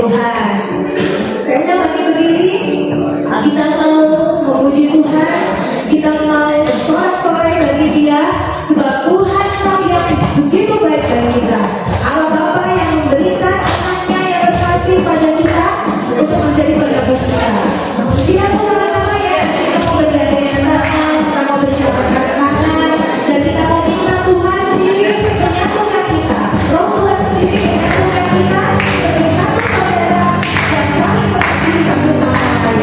Tuhan. Saya undang lagi berdiri. Kita mau memuji Tuhan. Kita mau sorak-sorai bagi Dia, sebab Tuhan yang begitu baik bagi kita. Allah Bapa yang memberikan anaknya yang berkasih pada kita untuk menjadi penebus kita. Kita mau sama-sama ya, kita mau bergandengan tangan, kita mau berjabat tangan, dan kita mau minta Tuhan sendiri menyatukan kita. Roh Tuhan sendiri menyatukan kita sebagai satu saudara dan saling mengasihi satu sama lain.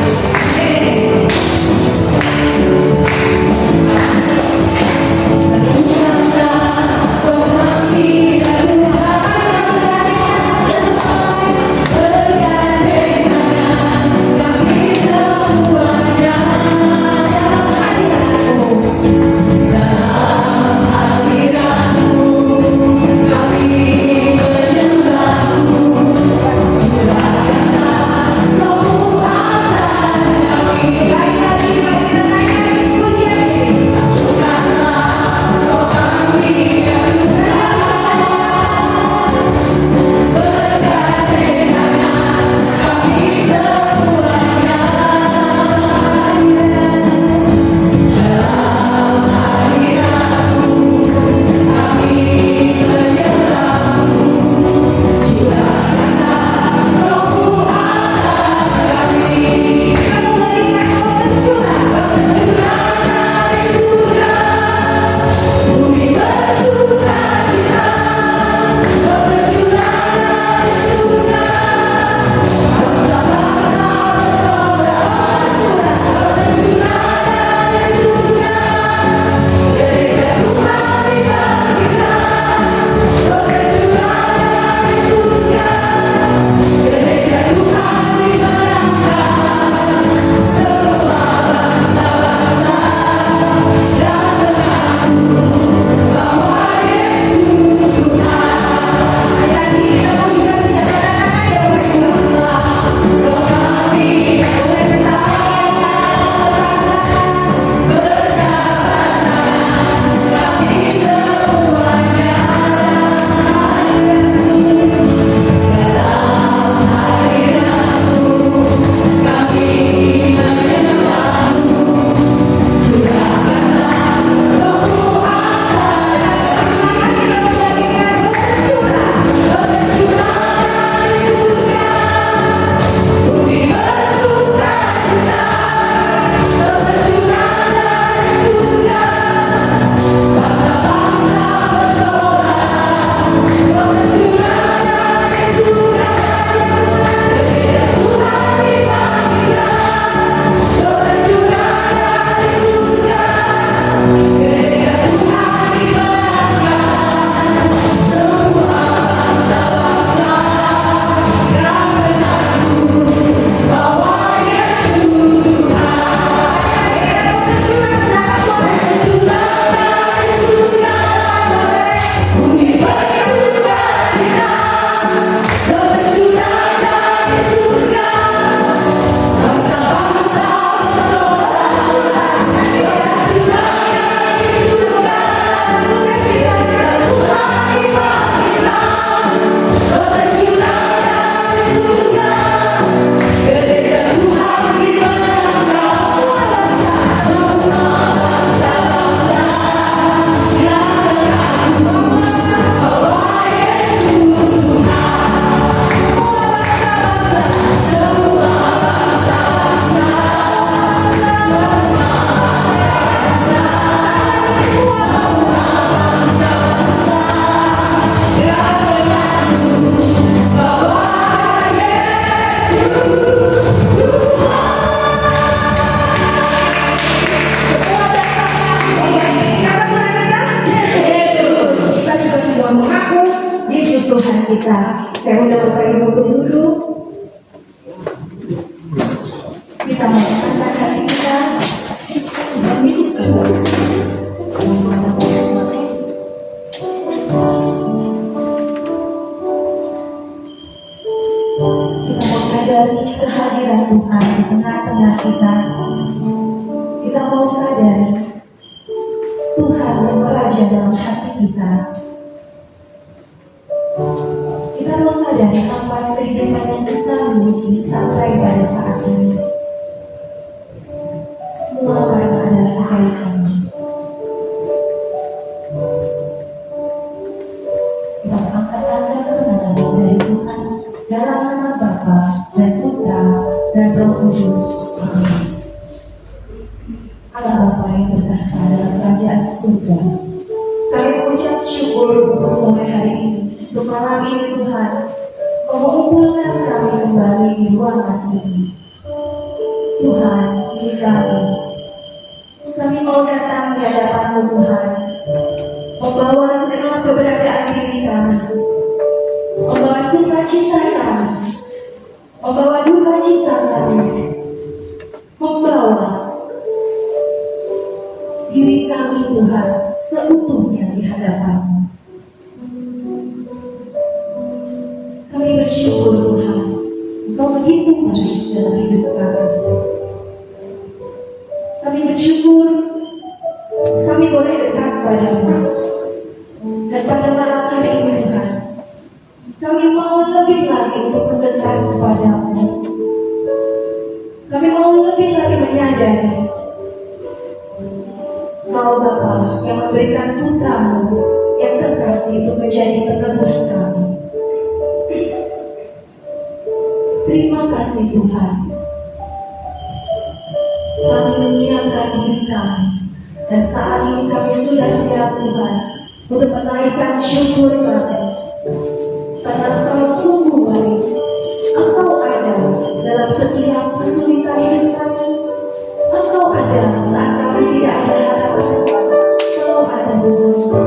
Tuhan kita. Saya undang Bapak Ibu untuk duduk. Kita mengangkat hati kita. Kita mau sadari kehadiran Tuhan di tengah-tengah kita. Kita mau sadari Tuhan yang meraja dalam hati kita. Kita dosa dan ampas kehidupan yang kita miliki sampai pada saat ini. Semua karena adalah kebaikan-Mu. Kita angkat tanda kemenangan dari Tuhan dalam nama Bapa dan Putra dan Roh Kudus. Amin. Allah Bapa yang bertahta dalam kerajaan surga, kami mengucap syukur untuk sore hari ini, untuk malam ini Tuhan, Kau mengumpulkan kami kembali di ruangan ini. Tuhan, ini kami mau datang di hadapan-Mu Tuhan, membawa segenap keberadaan diri kami, membawa sukacita kami, membawa duka cita kami, membawa diri kami Tuhan seutuhnya di hadapan-Mu. Kami bersyukur Tuhan, Engkau begitu baik dalam hidup kami. Kami bersyukur kami boleh dekat padamu. Dan pada malam hari ini Tuhan, kami mau lebih lagi untuk mendekat kepadamu. Kami mau lebih lagi menyadari Kau Bapa yang memberikan putra-Mu yang terkasih untuk menjadi penebus kami. Terima kasih Tuhan. Kami menyiapkan diri kami, dan saat ini kami sudah siap Tuhan untuk menaikkan syukur kami. Karena Engkau sungguh baik. Engkau ada dalam setiap kesulitan hidup kami. Engkau ada saat kami tidak ada harapan. Engkau ada Tuhan.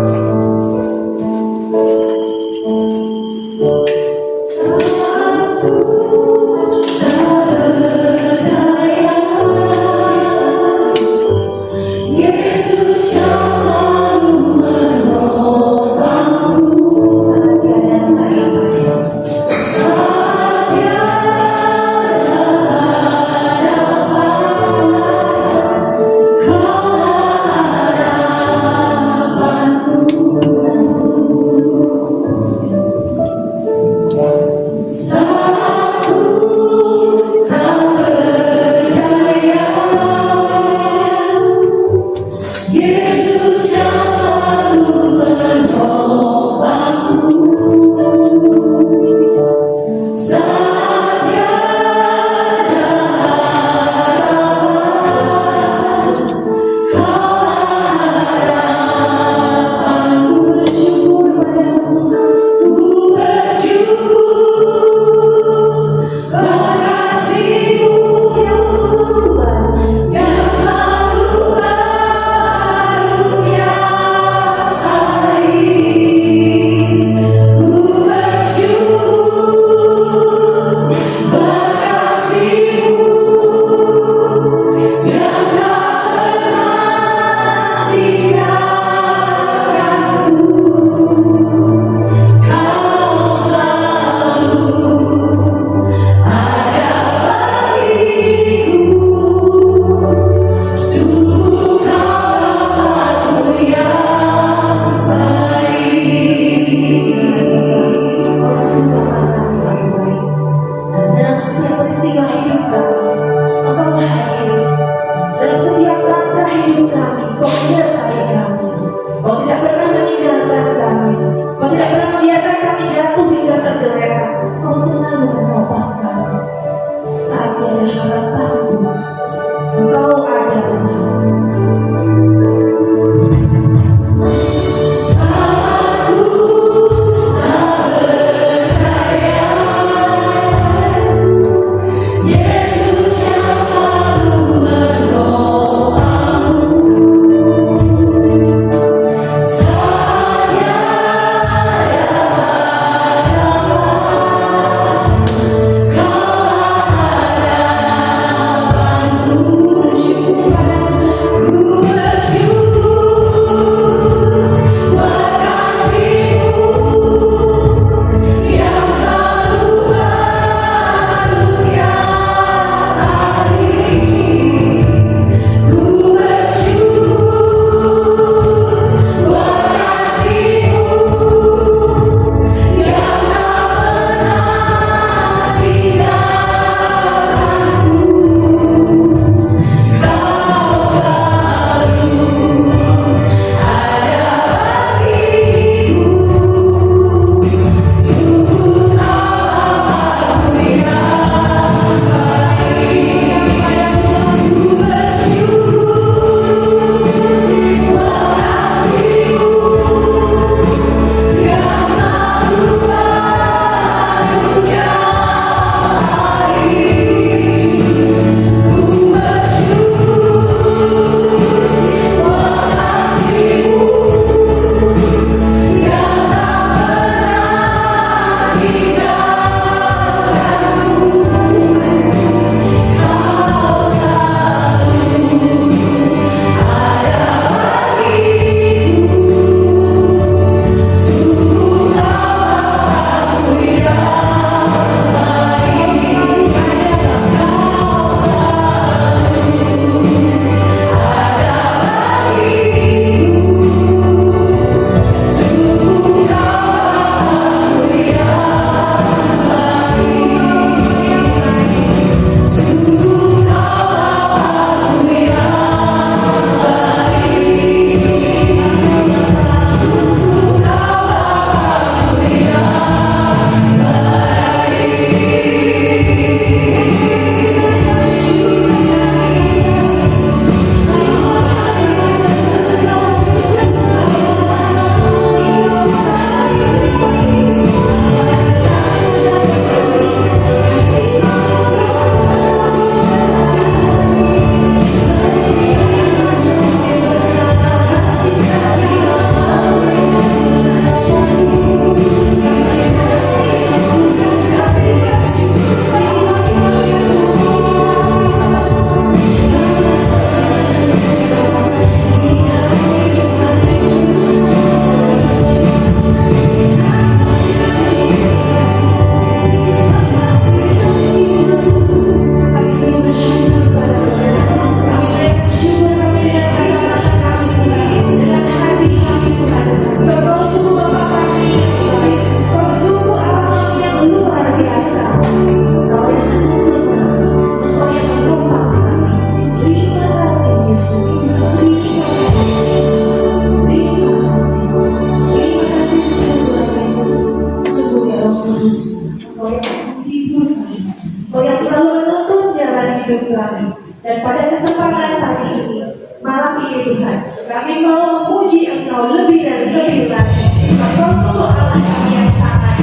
menghibur kami. Kau yang selalu menuntun jalan hidup kami. Dan pada kesempatan pagi ini, malam ini Tuhan, kami mau memuji Engkau lebih dan lebih lagi. Engkau sungguh Allah kami yang sangat.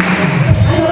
Ayo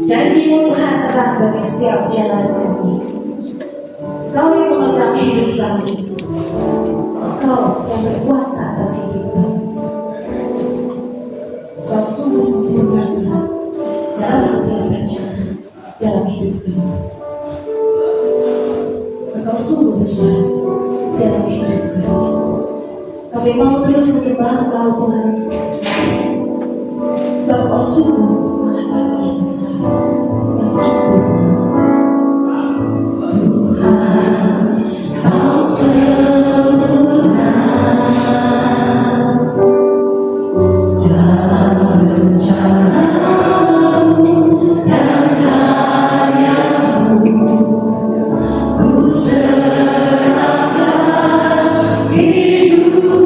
Janji-Mu Tuhan terang bagi setiap jalan kami. Kau yang memegang hidup kami. Kau yang berkuasa atas hidup kami. Kau sungguh sempurna Tuhan dalam setiap rencana dalam hidup kami. Kau sungguh besar dalam hidup kami. Kami mau terus menyembah Kau Tuhan, sebab Kau sungguh Maha yang besar, yang sempurna. Tuhan, Kau sempurna dalam rencana-Mu dan karya-Mu. Ku serahkan hidupku,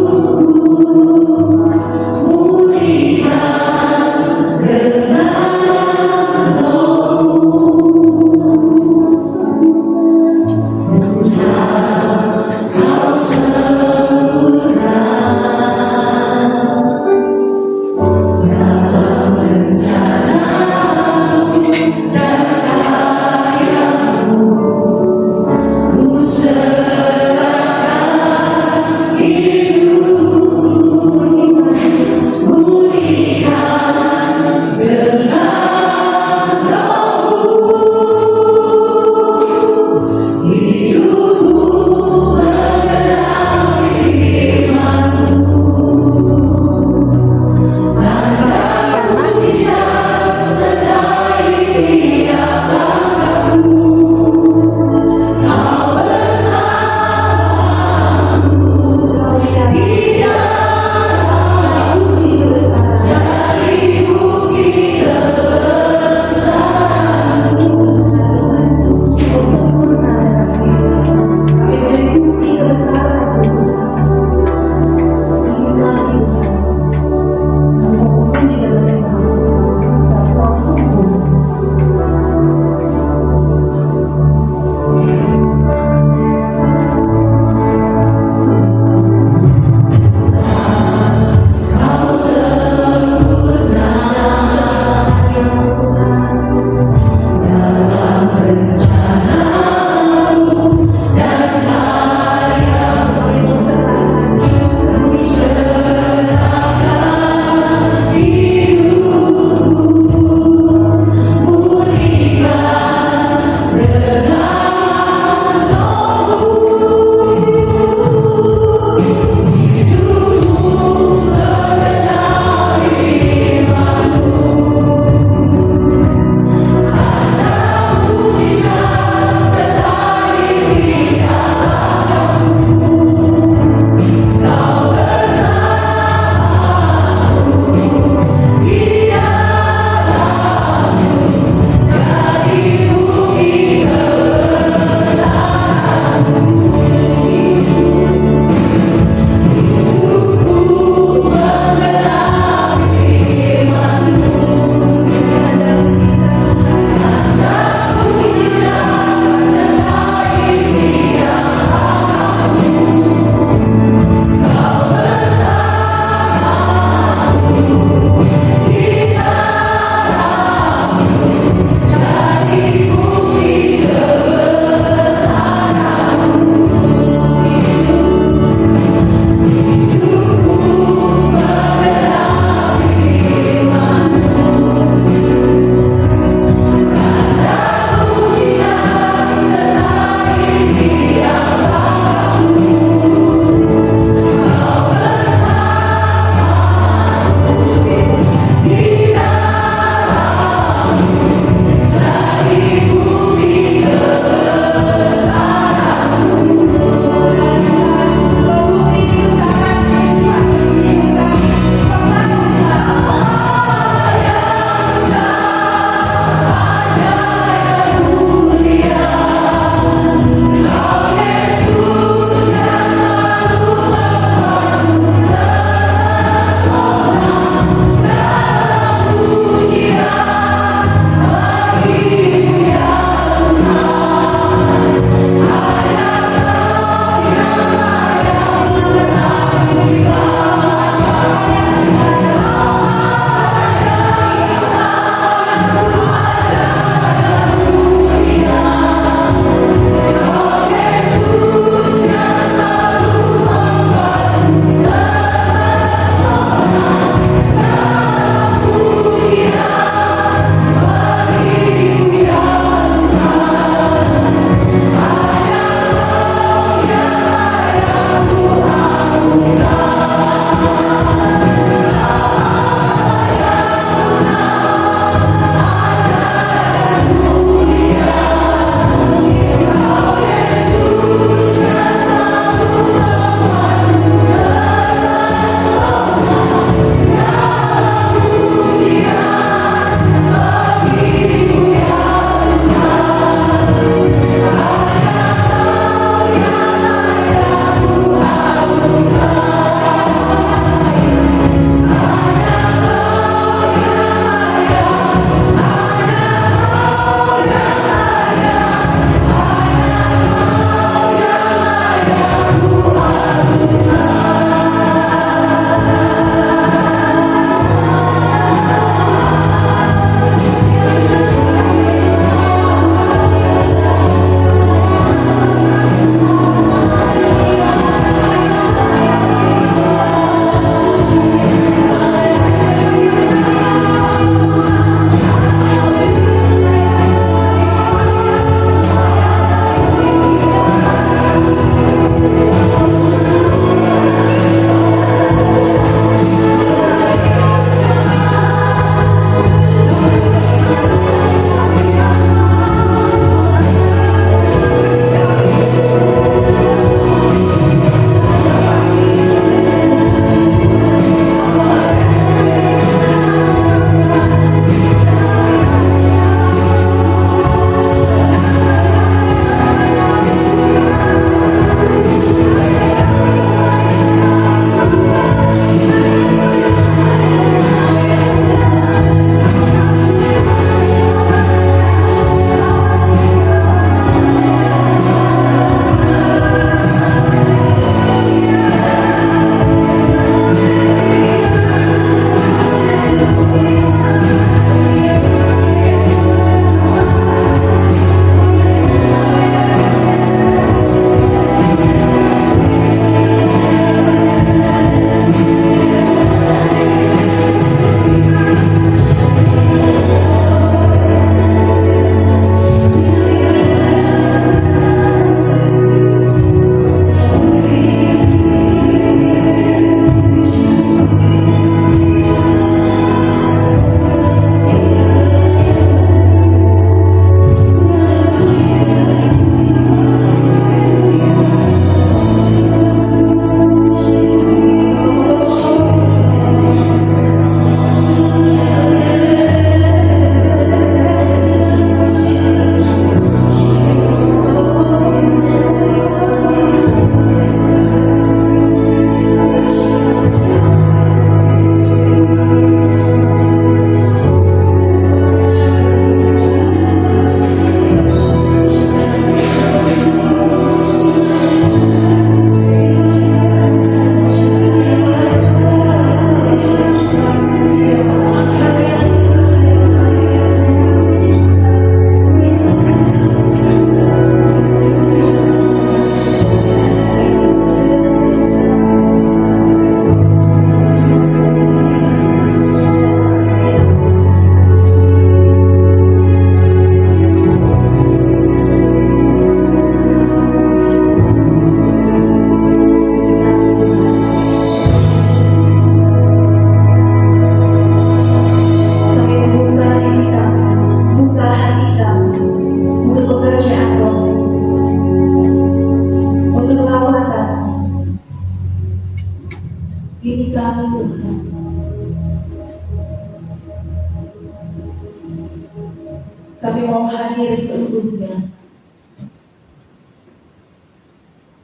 kami mau hadir seutuhnya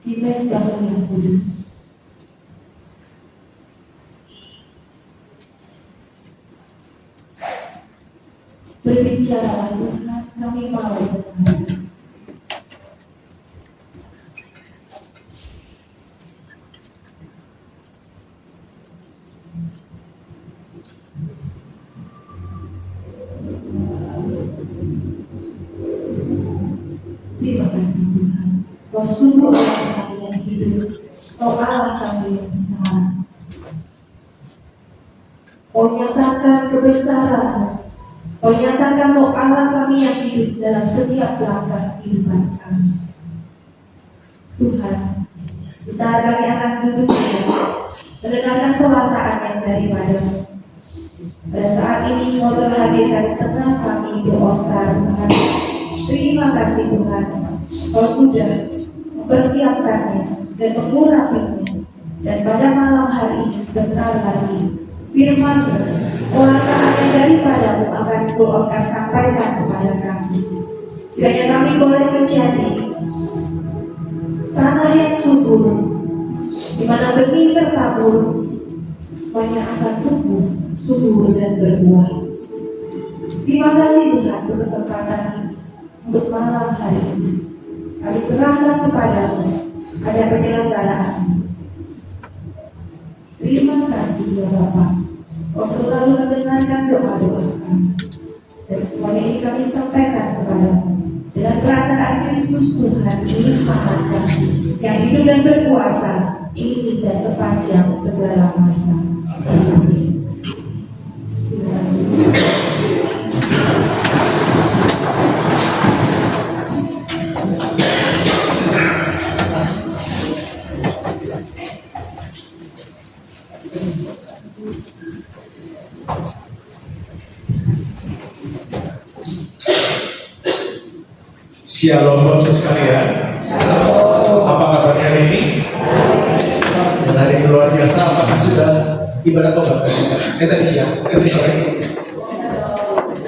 di pesta yang kudus. Berbicaralah Tuhan, kami mau dengar. Terima kasih Tuhan, Kau sungguh Allah kami yang hidup, Kau Allah kami yang besar. Kau nyatakan kebesaran-Mu, Kau nyatakan Kau Allah kami yang hidup dalam setiap langkah kehidupan kami. Tuhan, sebentar kami akan duduk mendengarkan pewartaan yang daripada-Mu. Pada saat ini Kau telah hadirkan di tengah kami di Oscar. Terima kasih Tuhan, Kau sudah mempersiapkannya dan mengurapinya. Dan pada malam hari ini sebentar lagi firman-Mu, pewartaan yang daripada-Mu akan Kau Oscar sampaikan kepada kami. Kiranya kami boleh menjadi tanah yang subur, di mana benih tertabur, semuanya akan tumbuh subur dan berbuah. Terima kasih Tuhan untuk kesempatan ini. Untuk malam hari ini kami serahkan kepada-Mu, ada penyelenggaraan. Terima kasih ya Bapa, Kau selalu mendengarkan doa-doa kami. Dan semuanya ini kami sampaikan kepada-Mu dengan perataan Kristus Tuhan, Juru Selamat kami, yang hidup dan berkuasa ini dan sepanjang segala masa. Amin. Shalom Bapak sekalian. Apa kabar hari ini? Hari ini luar biasa. Apakah sudah ibadah tobat tadi? Tadi siang, tadi sore.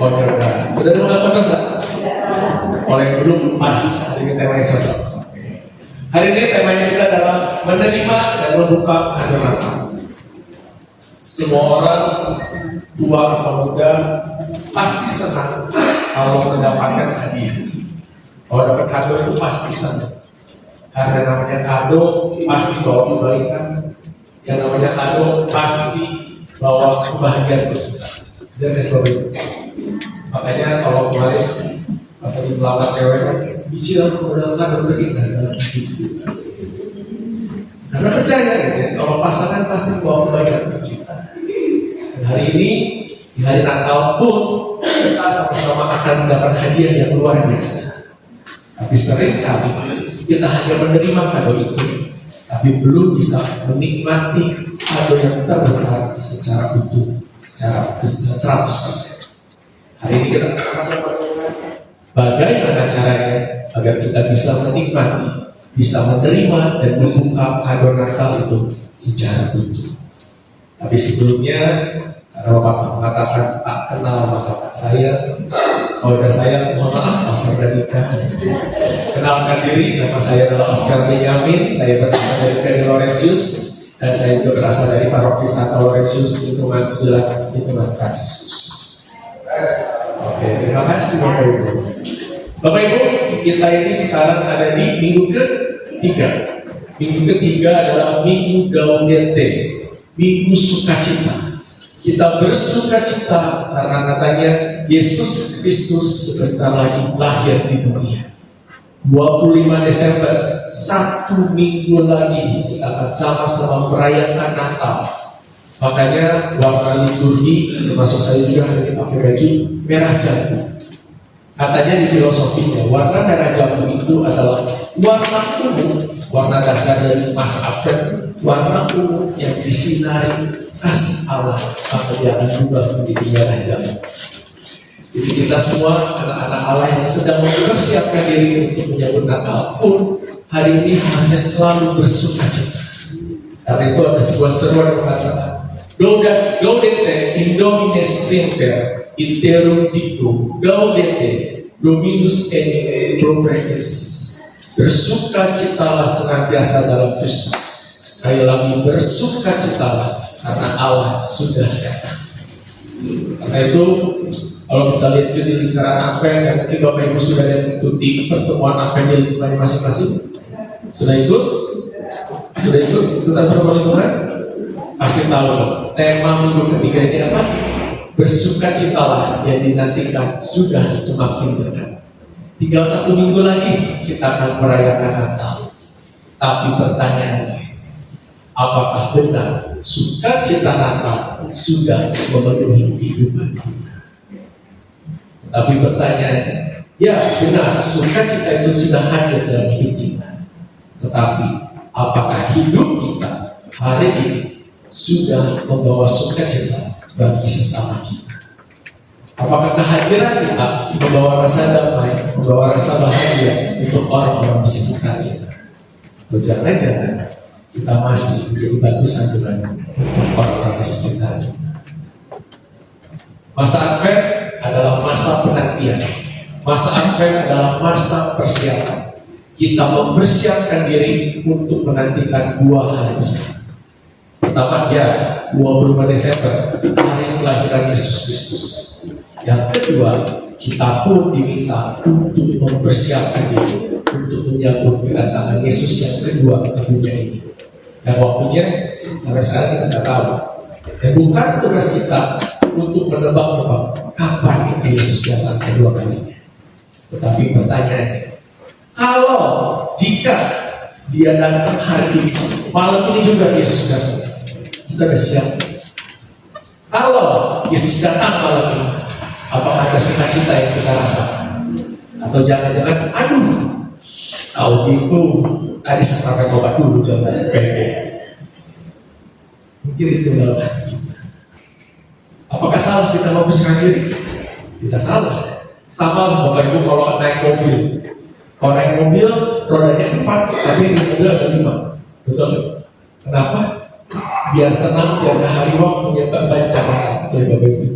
Oh sudah. Sudah melakukan dosa? Oleh yang belum pas. Hari ini temanya cocok. Hari ini temanya kita adalah menerima dan membuka hadirat. Semua orang, tua atau muda, pasti senang kalau mendapatkan hadiah. Kalau dapat kado itu pasti senang. Karena namanya kado pasti bawa kebaikan. Yang namanya kado pasti bawa kebahagiaan bersuka. Dia kasih bawa itu. Makanya kalau kemarin pas lagi melamar cewek, bicil kemudian kado berindah dalam hidup. Karena percaya ya, kalau pasangan pasti bawa kebaikan bersuka. Dan hari ini di hari Natal pun kita sama-sama akan mendapat hadiah yang luar biasa. Tapi seringkali kita hanya menerima kado itu, tapi belum bisa menikmati kado yang terbesar secara utuh, secara 100%. Hari ini kita akan bagaimana caranya agar kita bisa menikmati, bisa menerima dan membuka kado Natal itu secara utuh. Tapi sebelumnya, karena Bapak mengatakan tak kenal maka tak sayang. Kalau udah sayang, mohon maaf, Oscar dan nikah. Kenalkan diri, nama saya adalah Oscar Benyamin. Saya berasal dari Peri Laurentius dan saya juga berasal dari Paroki Santa Laurentius lingkungan 9 lingkungan Fransiskus. Oke, terima kasih Bapak Ibu. Bapak Ibu, kita ini sekarang ada di minggu ketiga. Minggu ketiga adalah Minggu Gaudete, Minggu Sukacita. Kita bersuka cita karena katanya Yesus Kristus sebentar lagi lahir di dunia. 25 Desember, 1 minggu lagi kita akan sama-sama merayakan Natal. Makanya warna liturgi, termasuk saya juga hari ini pakai baju merah jambu. Katanya di filosofinya, warna merah jambu itu adalah warna ungu, warna dasar dari masa Advent, warna ungu yang disinari kasih Allah, maka dia akan berubah menjadi merah jambu. Jadi kita semua anak-anak Allah yang sedang mempersiapkan diri untuk menyambut Natal pun hari ini hanya selalu bersuka cita. Karena itu ada sebuah seruan yang mengatakan, Gaudete in Domine Semper, iterum dictum, Gaudete, Dominus et Propretis. Bersukacitalah senantiasa dalam Kristus. Sekali lagi bersukacitalah karena Allah sudah datang. Karena itu kalau kita lihat di lingkaran Advent, dan mungkin Bapak Ibu sudah mengikuti pertemuan Advent di lingkungan masing-masing. Sudah ikut? Sudah ikut ikutan pertemuan lingkungan? Pasti tahu dong. Tema minggu ketiga ini apa? Bersukacitalah yang dinantikan sudah semakin dekat. Tinggal 1 minggu lagi kita akan merayakan Natal. Tapi pertanyaannya, apakah benar sukacita Natal sudah memenuhi kehidupan kita? Tapi pertanyaannya, ya benar sukacita itu sudah hadir dalam hidup kita. Tetapi apakah hidup kita hari ini sudah membawa sukacita bagi sesama kita? Apakah kehadiran kita membawa rasa damai, membawa rasa bahagia untuk orang-orang di sekitar kita? Atau jangan-jangan kita masih menjadi batusan dengan orang-orang di sekitar kita? Masa Advent adalah masa penantian. Masa Advent adalah masa persiapan. Kita mempersiapkan diri untuk menantikan 2 hari besar. Pertama, 25 Desember, hari kelahiran Yesus Kristus. Yang kedua, kita pun diminta untuk mempersiapkan diri untuk menyambut kedatangan Yesus yang kedua ke dunia ini. Dan waktunya sampai sekarang kita tidak tahu. Dan bukan tugas kita untuk menebak-nebak kapan itu Yesus datang kedua kalinya. Tetapi pertanyaannya, kalau jika dia datang hari ini, malam ini juga Yesus datang, kita sudah siap. Kalau Yesus datang malam ini, apakah ada sukacita yang kita rasakan? Atau jangan-jangan, tahu gitu, tadi saya pakai obat dulu, jangan pendek. Mungkin itu dalam hati kita. Apakah salah kita membersihkan diri? Tidak salah. Sama lah Bapak Ibu kalau naik mobil. Kalau naik mobil, rodanya 4, tapi di mobil ada 5. Betul? Kenapa? Biar tenang, biar ada hariwang punya bancakan. Betul Bapak Ibu?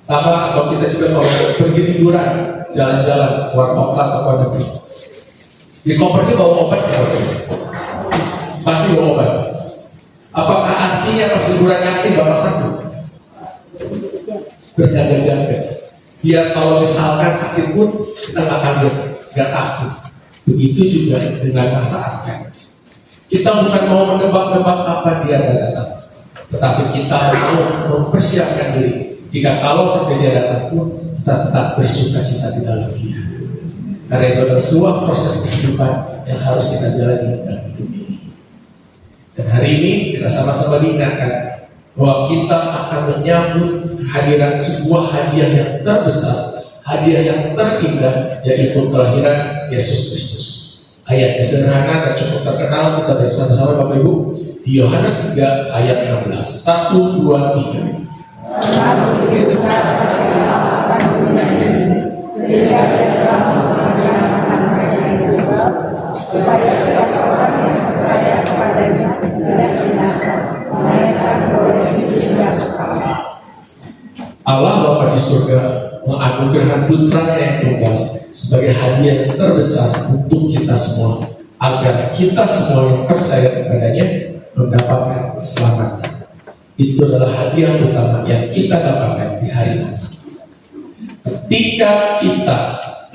Sama atau kita juga kalau pergi liburan, jalan-jalan, keluar kota atau keluar negeri. Di kopernya bawa obat ya Bapak Ibu? Pasti bawa obat. Apakah artinya pas liburan yakin bakal sakit? Berjaga-jaga. Biar kalau misalkan sakit pun kita nggak kaget, nggak takut. Begitu juga dengan masa Advent. Kita bukan mau menebak-nebak apa dia akan datang, tetapi kita mau mempersiapkan diri. Jika kalau sampai dia datang pun kita tetap bersukacita di dalam dia. Karena itu adalah sebuah proses kehidupan yang harus kita jalani dalam hidup ini. Dan hari ini kita sama-sama diingatkan bahwa kita akan menyambut kehadiran sebuah hadiah yang terbesar, hadiah yang terindah, yaitu kelahiran Yesus Kristus. Ayat sederhana dan cukup terkenal kita baca sama-sama Bapak Ibu di Yohanes 3 ayat 16. 1, 2, 3. Allah Bapa di surga menganugerahkan putranya yang tunggal sebagai hadiah yang terbesar untuk kita semua, agar kita semua yang percaya kepadanya mendapatkan keselamatan. Itu adalah hadiah utama yang kita dapatkan di hari ini. Ketika kita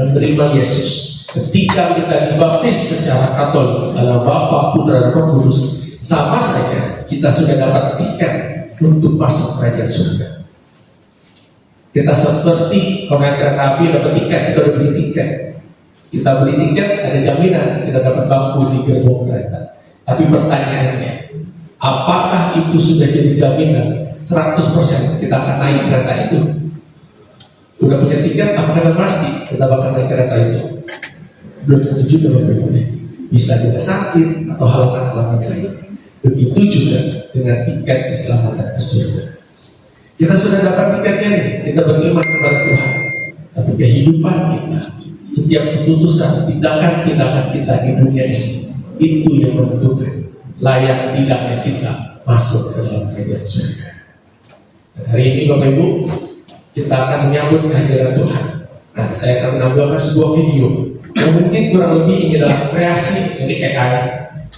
menerima Yesus, ketika kita dibaptis secara Katolik dalam Bapa, Putra, dan Roh Kudus, sama saja kita sudah dapat tiket untuk masuk kerajaan surga. Kita seperti kalau naik kereta api dapat tiket, kita udah beli tiket. Kita beli tiket, ada jaminan kita dapat bangku di gerbong kereta. Tapi pertanyaannya, apakah itu sudah jadi jaminan 100% kita akan naik kereta itu? Udah punya tiket, apakah pasti kita bakal naik kereta itu? Belum tentu juga Bapak Ibu. Bisa juga sakit atau halangan-halangan lain. Begitu juga dengan tiket keselamatan ke surga. Kita sudah dapat tiketnya nih, kita beriman kepada Tuhan. Tapi kehidupan kita, setiap keputusan, tindakan-tindakan kita di dunia ini, itu yang menentukan layak tidaknya kita masuk ke dalam kerajaan surga. Dan hari ini Bapak Ibu, kita akan menyambut kehadiran Tuhan. Nah, saya akan menampilkan sebuah video yang mungkin kurang lebih ini adalah kreasi dari AI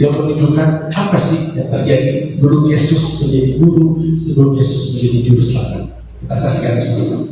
yang menunjukkan apa sih yang terjadi sebelum Yesus menjadi guru, sebelum Yesus menjadi juru selamat. Kita saksikan bersama-sama.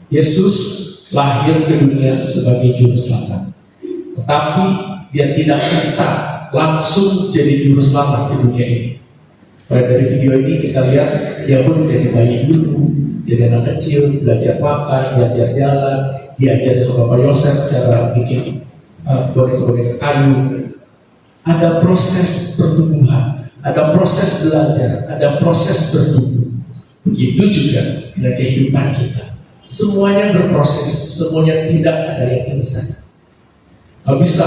Yesus lahir ke dunia sebagai juru selamat, tetapi dia tidak instan langsung jadi juru selamat di dunia ini. Pada dari video ini kita lihat dia pun dari bayi dulu, dari anak kecil belajar makan, belajar jalan, diajar sama Bapak Yosef cara bikin boneka-boneka kayu. Ada proses pertumbuhan, ada proses belajar, ada proses bertumbuh. Begitu juga dengan kehidupan kita. Semuanya berproses, semuanya tidak ada yang instan. Gak bisa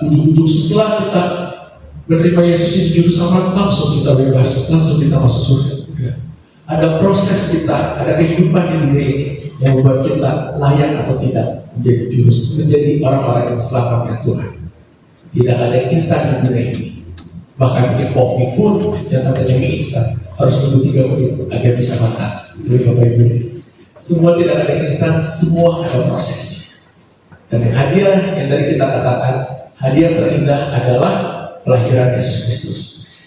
ujung-ujung setelah kita menerima Yesus di juru selamat langsung kita bebas, langsung kita masuk surga. Enggak. Ada proses kita, ada kehidupan di dunia ini yang membuat kita layak atau tidak menjadi orang-orang yang selamatnya Tuhan. Tidak ada yang instan di dunia ini. Bahkan mie pun yang katanya mie instan harus menunggu 3 menit agar bisa makan. Jadi Bapak Ibu, semua tidak ada yang instan, semua ada prosesnya. Dan yang hadiah yang tadi kita katakan, hadiah terindah adalah kelahiran Yesus Kristus.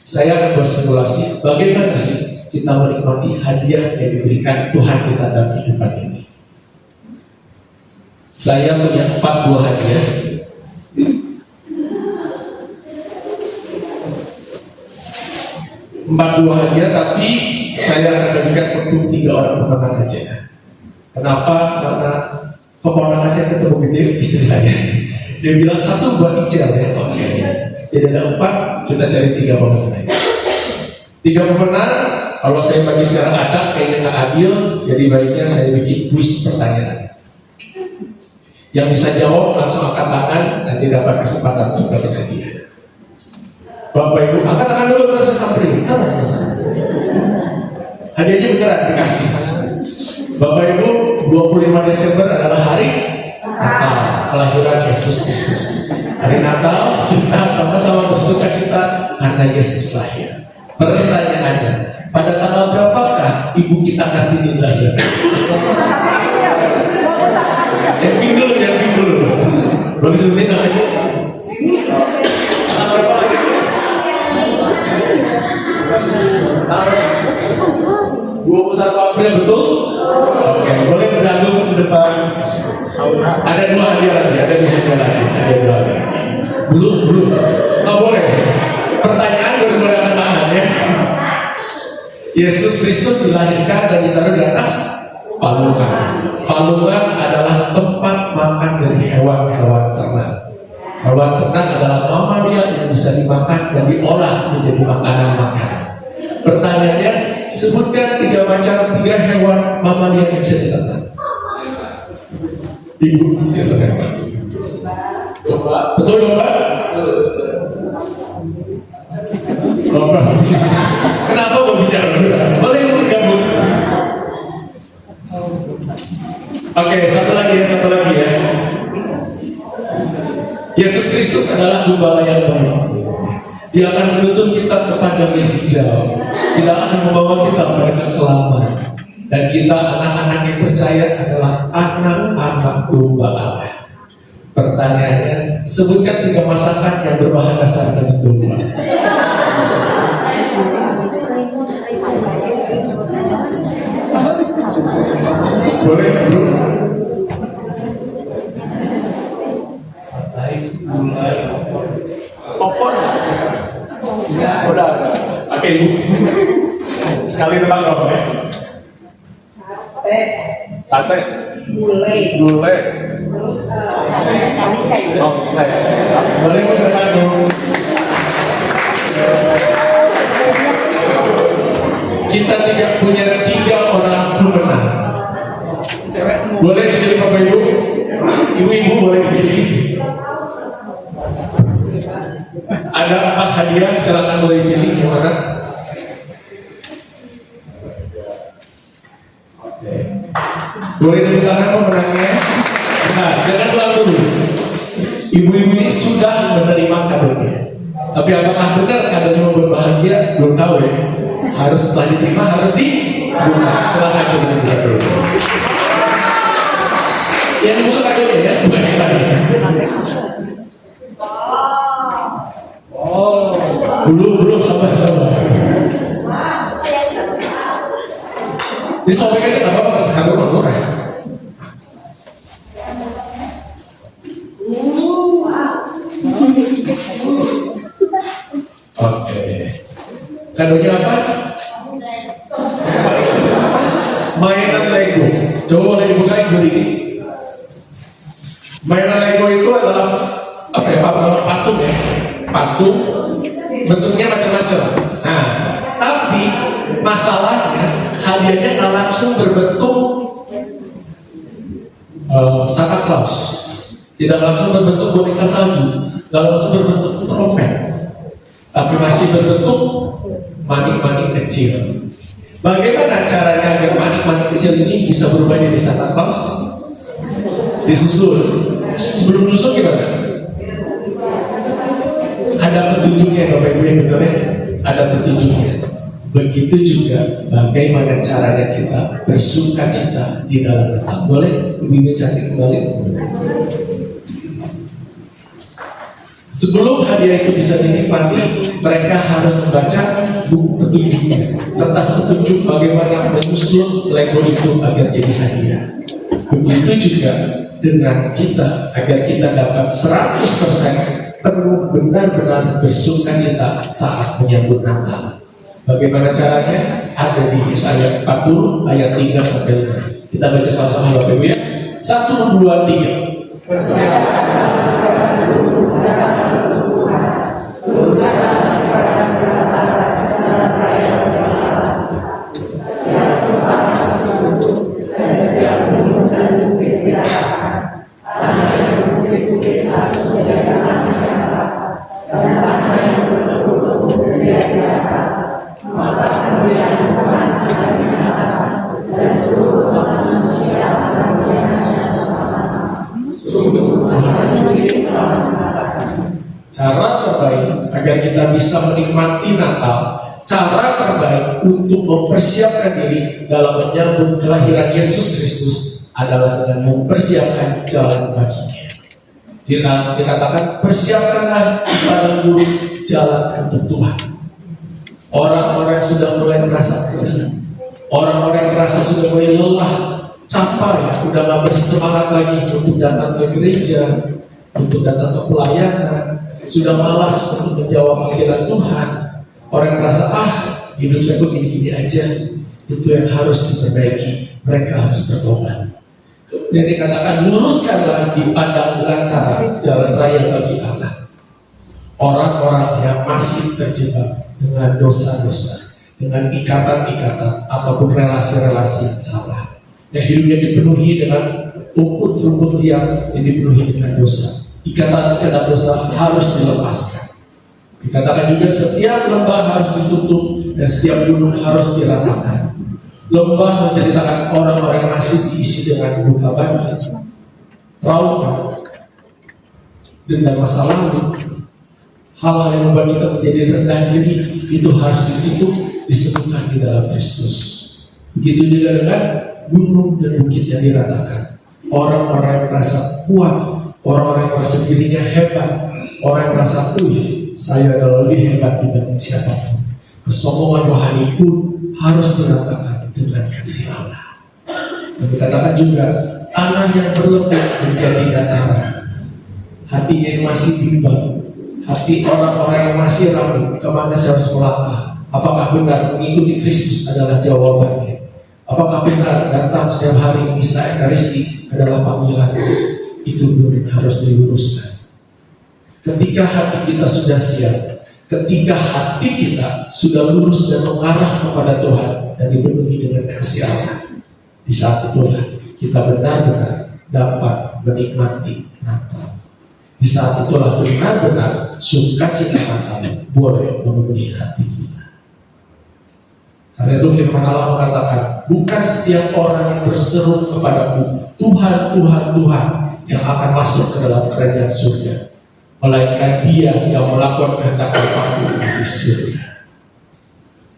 Saya akan buat simulasi bagaimana sih kita menikmati hadiah yang diberikan Tuhan kita dalam kehidupan ini. Saya punya 4 buah hadiah. Tapi saya akan bagikan untuk 3 orang pemenang aja. Kenapa? Karena keponakan saya ketemu gede istri saya. Dia bilang 1 buat Icel ya. Oke. Jadi ada 4, kita cari 3 pemenang aja. 3 pemenang, kalau saya bagi secara acak kayaknya nggak adil, jadi baiknya saya bikin kuis pertanyaan. Yang bisa jawab langsung angkat tangan, nanti dapat kesempatan untuk dapat hadiah. Bapak Ibu, angkat tangan dulu baru saya samperin. Hadiahnya beneran dikasih. Bapak Ibu, 25 Desember adalah hari Natal, kelahiran Yesus Kristus. Hari Natal kita sama-sama bersuka cita karena Yesus lahir. Pertanyaannya, pada tanggal berapakah ibu kita Kartini lahir? Yang dulu. Belum disebutin namanya. Tanggal berapa lagi? 21 April, betul? Oke, boleh bergabung di depan. Ada 2 hadiah lagi, ada 2 hadiah lagi. Belum. Nggak boleh. Pertanyaan baru boleh angkat tangan ya. Yesus Kristus dilahirkan dan ditaruh di atas palungan. Palungan adalah tempat makan dari hewan-hewan ternak. Hewan ternak adalah mamalia yang bisa dimakan dan diolah menjadi makanan-makanan. Pertanyaannya, sebutkan 3 hewan mamalia yang bisa diternak. Ibu silakan. Domba. Betul domba? Domba. Kenapa mau bicara dulu? Boleh ikut gabung. Oke, satu lagi ya. Yesus Kristus adalah gembala yang baik. Dia akan menuntun kita ke padang yang hijau. tidak akan membawa kita pada kekelaman. Dan kita anak-anak yang percaya adalah anak-anak domba Allah. Pertanyaannya, sebutkan 3 masakan yang berbahan dasar dari domba. Boleh, bro? Mulai Opor. udah oke ibu sekali tebak dong ya sate Mulai gulai terus oh saya Boleh berdebat dong. Kita tidak punya 3 orang pemenang. Boleh pilih Bapak Ibu? Ibu-ibu boleh pilih. Ada 4 hadiah, silakan boleh pilih yang mana. Boleh tepuk tangan pemenangnya. Nah, jangan pulang dulu. Ibu-ibu ini sudah menerima kadonya. Tapi apakah benar kadonya membuat bahagia? Belum tahu ya. Harus setelah diterima harus dibuka. Silakan coba dibuka dulu. Yang buka kadonya ya, bukan yang tadi. Oh, belum sabar. Disobek aja nggak apa-apa, kado murah. Oke. Kadonya apa? Mainan Lego. Coba boleh dibuka ibu ini. Mainan Lego itu adalah apa ya? Patung ya. Patung. Bentuknya macam-macam. Nah, tapi masalahnya hadiahnya nggak langsung berbentuk Santa Claus. Tidak langsung berbentuk boneka salju, nggak langsung berbentuk trompet, tapi masih berbentuk manik-manik kecil. Bagaimana caranya agar manik-manik kecil ini bisa berubah jadi Santa Claus? Disusul. Sebelum nyusul gimana? Ada petunjuknya Bapak Ibu yang betul ya? Ada petunjuknya. Begitu juga bagaimana caranya kita bersuka cita di dalam Natal. Boleh Ibu cantik kembali? Sebelum hadiah itu bisa dinikmati, mereka harus membaca buku petunjuknya, kertas petunjuk bagaimana menyusun Lego itu agar jadi hadiah. Begitu juga dengan kita, agar kita dapat 100% penuh benar-benar bersuka cita saat menyambut Natal. Bagaimana caranya? Ada di Yesaya 40 ayat 3 sampai 5. Kita baca sama-sama Bapak Ibu ya. 1, 2, 3. Cara terbaik agar kita bisa menikmati Natal, cara terbaik untuk mempersiapkan diri dalam menyambut kelahiran Yesus Kristus adalah dengan mempersiapkan jalan baginya. Dikatakan persiapkanlah pada guru jalan untuk Tuhan. Orang-orang yang sudah mulai merasa kering, orang-orang yang merasa sudah mulai lelah, capai, sudah gak bersemangat lagi untuk datang ke gereja, untuk datang ke pelayanan, sudah malas untuk menjawab panggilan Tuhan. Orang yang merasa hidup saya kok gini-gini aja, itu yang harus diperbaiki. Mereka harus bertobat. Kemudian dikatakan luruskanlah di padang belantara jalan raya bagi Allah. Orang-orang yang masih terjebak dengan dosa-dosa, dengan ikatan-ikatan ataupun relasi-relasi yang salah, yang hidupnya dipenuhi dengan rumput-rumput liar yang dipenuhi dengan dosa. Ikatan-ikatan dosa harus dilepaskan. Dikatakan juga setiap lembah harus ditutup dan setiap gunung harus diratakan. Lembah menceritakan orang-orang yang masih diisi dengan luka batin, trauma, dendam masa lalu, hal-hal yang membuat kita menjadi rendah diri, itu harus ditutup disebutkan di dalam Kristus. Begitu juga dengan gunung dan bukit yang diratakan. Orang-orang yang merasa kuat, orang-orang yang merasa dirinya hebat, orang yang merasa, saya adalah lebih hebat dibanding siapapun. Kesombongan rohani pun harus diratakan dengan kasih Allah. Dan dikatakan juga, tanah yang berlembut menjadi dataran. Hatinya yang masih bimbang, hati orang-orang yang masih ragu, kemana saya harus melangkah? Apakah benar mengikuti Kristus adalah jawabannya? Apakah benar datang setiap hari misa Ekaristi adalah panggilan? Itu dulu yang harus diluruskan. Ketika hati kita sudah siap, ketika hati kita sudah lurus dan mengarah kepada Tuhan dan dipenuhi dengan kasih Allah, di saat itulah kita benar-benar dapat menikmati Natal. Di saat itulah benar-benar sukacita Natal boleh memenuhi hati kita. Karena itu firman Allah mengatakan, bukan setiap orang yang berseru kepadaku, Tuhan, Tuhan, Tuhan, yang akan masuk ke dalam kerajaan surga, melainkan dia yang melakukan kehendak Bapa-Ku di surga.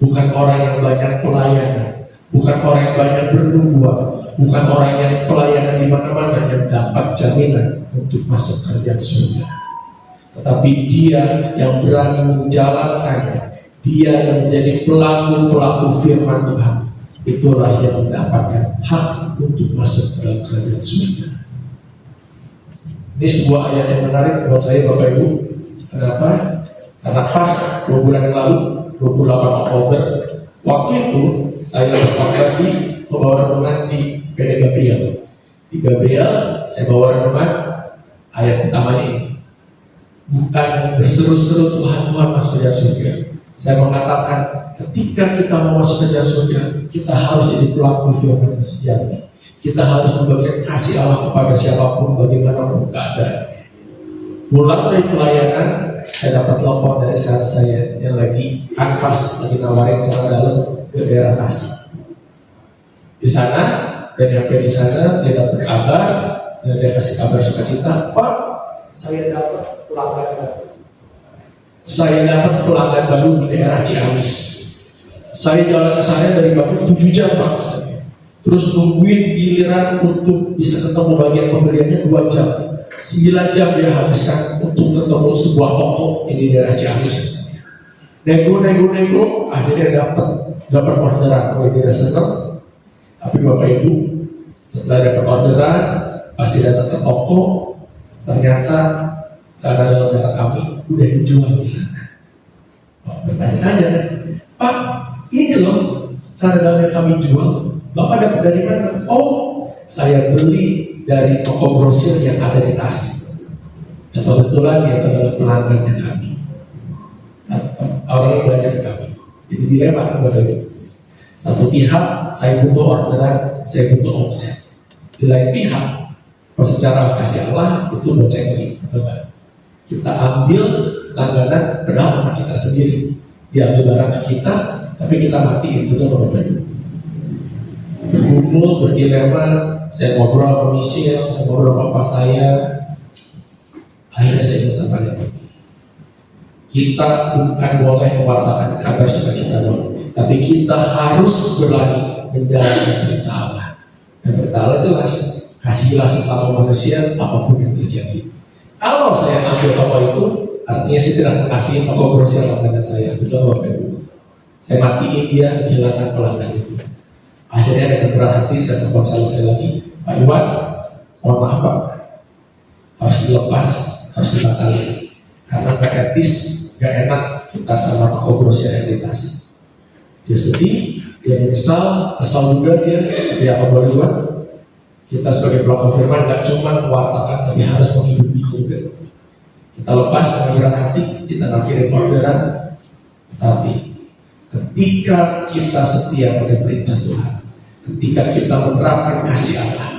Bukan orang yang banyak pelayanan, bukan orang yang banyak bernubuat, bukan orang yang pelayanan di mana-mana yang dapat jaminan untuk masuk kerajaan surga. Tetapi dia yang berani menjalankannya, dia yang menjadi pelaku-pelaku firman Tuhan, itulah yang mendapatkan hak untuk masuk ke dalam kerajaan surga. Ini sebuah ayat yang menarik buat saya Bapak Ibu. Kenapa? Karena pas 2 bulan yang lalu, 28 Oktober, waktu itu saya berkhotbah di membawa renungan di PD Gabriel. Di Gabriel, saya bawa renungan ayat pertamanya ini. Bukan berseru-seru Tuhan, Tuhan masuk ke surga. Saya mengatakan ketika kita mau masuk ke surga, kita harus jadi pelaku firman yang sejati. Kita harus membagikan kasih Allah kepada siapapun, bagaimanapun keadaan. Mulai dari pelayanan, saya dapat telepon dari sahabat saya yang lagi kanvas, lagi nawarin cara dalam ke daerah Tasik. Di sana, dari sampai di sana, dia dapat kabar, dan dia kasih kabar sukacita, Pak, saya dapat pelanggan baru. Saya dapat pelanggan baru di daerah Ciamis. Saya jalan ke sana dari Bandung 7 jam, Pak. Terus nungguin giliran untuk bisa ketemu bagian pembeliannya 2 jam. 9 jam dia habiskan untuk ketemu sebuah toko di daerah Ciamis. Nego, akhirnya dapat orderan. Dia senang. Tapi Bapak Ibu, setelah dapat orderan, pasti datang ke toko, ternyata cara dalam darah kami udah dijual di sana. Bertanya-tanya, Pak, ini loh cara dalam yang kami jual. Bapak dapat dari mana? Oh, saya beli dari toko grosir yang ada di Tasik. Dan kebetulan dia adalah pelanggannya kami. Orang yang belanja ke kami. Jadi dilema kan Bapak Ibu. Satu pihak saya butuh orderan, saya butuh omset. Di lain pihak, secara kasih Allah itu bocengin, kita ambil langganan berapa kita sendiri. Dia ambil barang ke kita, tapi kita matiin, betul Bapak Ibu. Bergumul, berdilema, saya ngobrol sama Michelle, saya ngobrol sama bapak saya. Akhirnya saya ingat sama dia. Kita bukan boleh mewartakan kabar sukacita doang, tapi kita harus berani menjalankan perintah Allah. Dan perintah Allah jelas, kasihilah sesama manusia apapun yang terjadi. Kalau saya ambil toko itu, artinya saya tidak mengasihi toko grosir langganan saya. Betul Bapak Ibu. Saya matiin dia, menghilangkan pelanggan itu. Akhirnya dengan berat hati saya telepon saya lagi, Pak Iwan, mohon maaf Pak, harus dilepas, harus dibatalkan, karena gak etis, gak enak kita sama toko grosir yang di Tasik. Dia sedih, dia menyesal, kesal juga dia apa Iwan. Kita sebagai pelaku firman gak cuma mewartakan, tapi harus menghidupi juga. Kita lepas dengan berat hati, kita gak kirim orderan, tapi ketika kita setia pada perintah Tuhan, ketika kita menerapkan kasih Allah,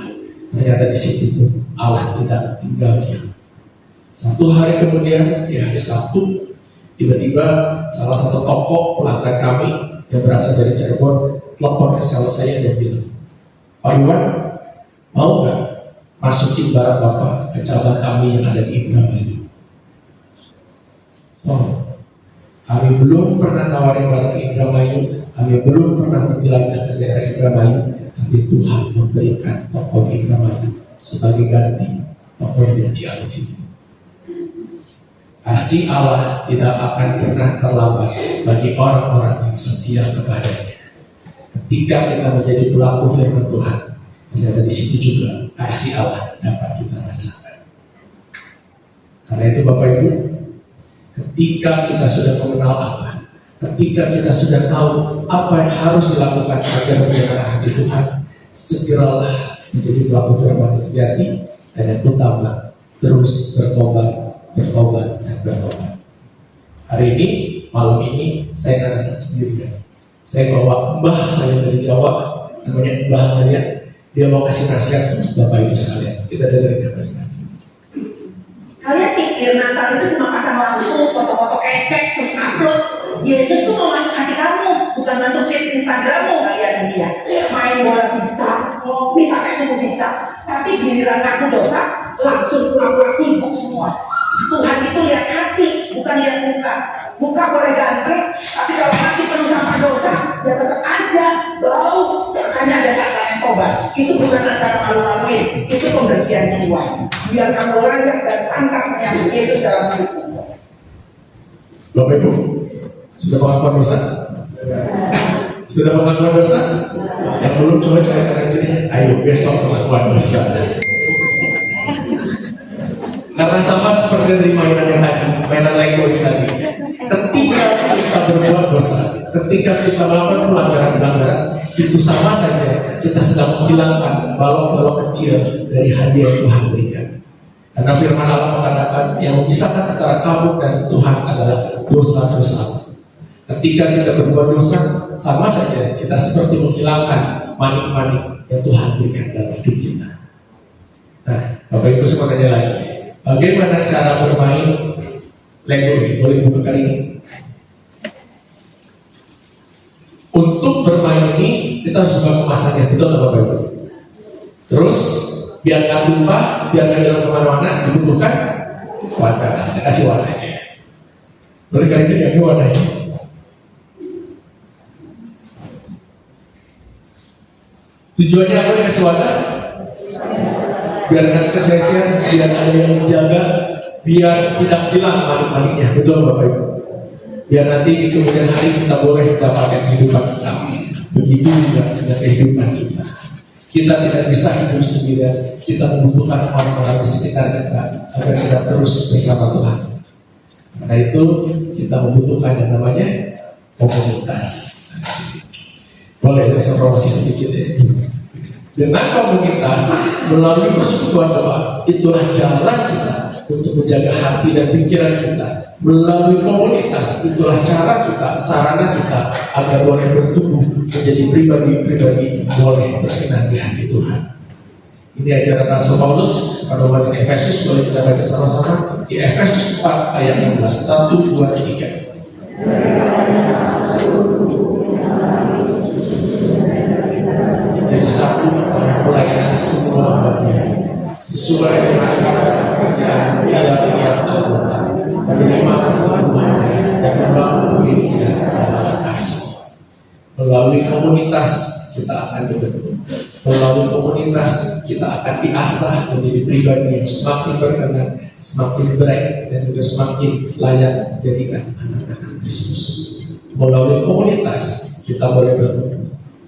ternyata di situ pun Allah tidak tinggal diam. Satu hari kemudian, di hari Sabtu, tiba-tiba salah satu toko pelanggan kami yang berasal dari Cirebon telepon ke sales saya dan bilang, Pak Iwan, mau nggak masukin barang Bapak ke cabang kami yang ada di Indramayu? Oh, kami belum pernah nawarin barang ke Indramayu, Kami belum pernah menjelajah ke daerah Indramayu, tapi Tuhan memberikan tokoh Indramayu sebagai ganti tokoh yang di Ciamis. Kasih Allah tidak akan pernah terlambat bagi orang-orang yang setia kepadanya. Ketika kita menjadi pelaku firman Tuhan, ternyata di situ juga kasih Allah dapat kita rasakan. Karena itu Bapak Ibu, ketika kita sudah mengenal Allah, ketika kita sudah tahu apa yang harus dilakukan agar menyenangkan hati Tuhan, segeralah menjadi pelaku firman yang sejati, dan yang utama terus bertobat dan bertobat. Hari ini, malam ini saya datang sendirian. Saya bawa mbah saya dari Jawa, namanya Mbah Maya. Dia mau kasih nasihat untuk Bapak Ibu sekalian. Kita dengerin masing-masing. Kalian pikir Natal itu cuma pasang lampu, foto-foto kecek, terus upload. Yesus tuh mau masuk hati kamu, bukan masuk feed Instagrammu kalian dia. Main bola bisa, ngopi sampai subuh bisa. Tapi giliran ngaku dosa, langsung pura-pura sibuk semua. Tuhan itu lihat hati, bukan lihat muka. Muka boleh ganteng, tapi kalau hati penuh sama dosa, ya tetap aja bau. Makanya ada sasaran tobat. Itu bukan acara malu-maluin, itu pembersihan jiwa. Biar kamu layak dan pantas menyambut Yesus dalam hidupmu. Bapak Ibu, sudah pengakuan dosa? Sudah pengakuan dosa? Yang belum coba kanan kirinya. Ayo besok pengakuan dosa. Karena sama seperti dari mainan yang tadi, mainan Lego tadi. Ketika kita berbuat dosa, ketika kita melakukan pelanggaran, itu sama saja kita sedang menghilangkan balok-balok kecil dari hadiah yang Tuhan berikan. Karena firman Allah mengatakan yang memisahkan antara kamu dan Tuhan adalah dosa-dosa. Ketika kita berbuat dosa, sama saja kita seperti menghilangkan manik-manik yang Tuhan berikan dalam hidup kita. Nah, Bapak Ibu saya mau tanya lagi. Bagaimana cara bermain Lego ini? Boleh buka kali ini. Untuk bermain ini kita harus buka kemasannya, betul nggak Bapak Ibu? Terus biar nggak tumpah, biar nggak hilang kemana-mana, dibutuhkan wadah. Saya kasih wadahnya. Boleh kali ini diambil wadahnya. Tujuannya apa dikasih wadah? Biar nggak kececer, biar ada yang menjaga, biar tidak hilang manik-maniknya, betul Bapak Ibu? Biar nanti di kemudian hari kita boleh mendapatkan kehidupan kita. Begitu juga dengan kehidupan kita. Kita tidak bisa hidup sendirian, kita membutuhkan orang-orang di sekitar kita agar kita terus bersama Tuhan. Karena itu kita membutuhkan yang namanya komunitas. Boleh saya promosi sedikit ya. Dengan komunitas, melalui persekutuan doa, itulah jalan kita untuk menjaga hati dan pikiran kita. Melalui komunitas, itulah cara kita, sarana kita agar boleh bertumbuh menjadi pribadi-pribadi boleh berkenan di hati Tuhan. Ini ajaran Rasul Paulus pada umat Efesus, boleh kita baca sama-sama di Efesus 4 ayat 16, 1, 2, 3. Jadi satu pelayanan semua bagian sesuai dengan pekerjaan dalam yang anggota menerima Tuhan dan membangun dirinya dalam kasih. Melalui komunitas kita akan dibentuk. Melalui komunitas kita akan diasah menjadi pribadi yang semakin berkenan, semakin baik dan juga semakin layak menjadikan anak-anak Kristus. Melalui komunitas kita boleh bertumbuh.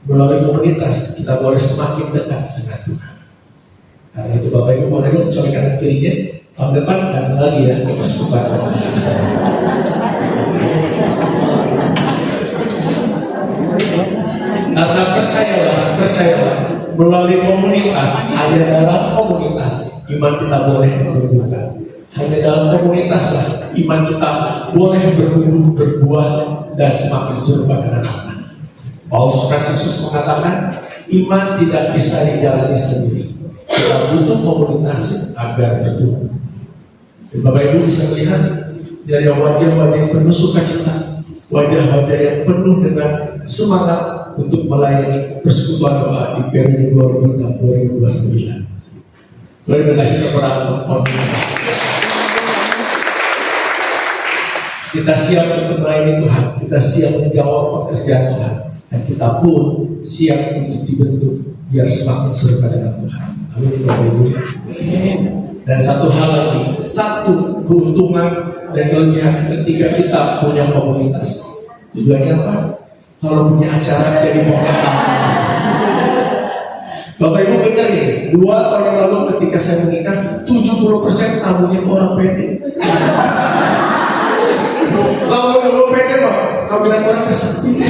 Melalui komunitas kita boleh semakin dekat dengan Tuhan. Karena itu Bapak Ibu boleh dong colek kanan kirinya. Tahun depan datang lagi ya ke persekutuan. Karena percayalah melalui komunitas, hanya dalam komunitas iman kita boleh bertumbuh. Hanya dalam komunitas lah iman kita boleh bertumbuh, berbuah dan semakin serupa dengan Allah. Paulus Yesus mengatakan iman tidak bisa dijalani sendiri. Kita butuh komunitas agar bertumbuh. Dan Bapak Ibu bisa melihat dari wajah-wajah yang penuh sukacita, wajah-wajah yang penuh dengan semangat untuk melayani persekutuan doa di periode 2006-2029. Boleh kasih kepada untuk komunitas. Kita siap untuk melayani Tuhan. Kita siap menjawab pekerjaan Tuhan. dan kita pun siap untuk dibentuk biar semakin serupa dengan Tuhan. Amin Bapak Ibu. Dan satu hal lagi, satu keuntungan dan kelebihan ketika kita punya komunitas. Tujuannya apa? Kalau punya acara jadi mau datang. Bapak Ibu benar ini, 2 tahun yang lalu ketika saya menikah, 70% tamunya itu orang PD. Lalu kalau PD Pak, kabinet orang kesepi.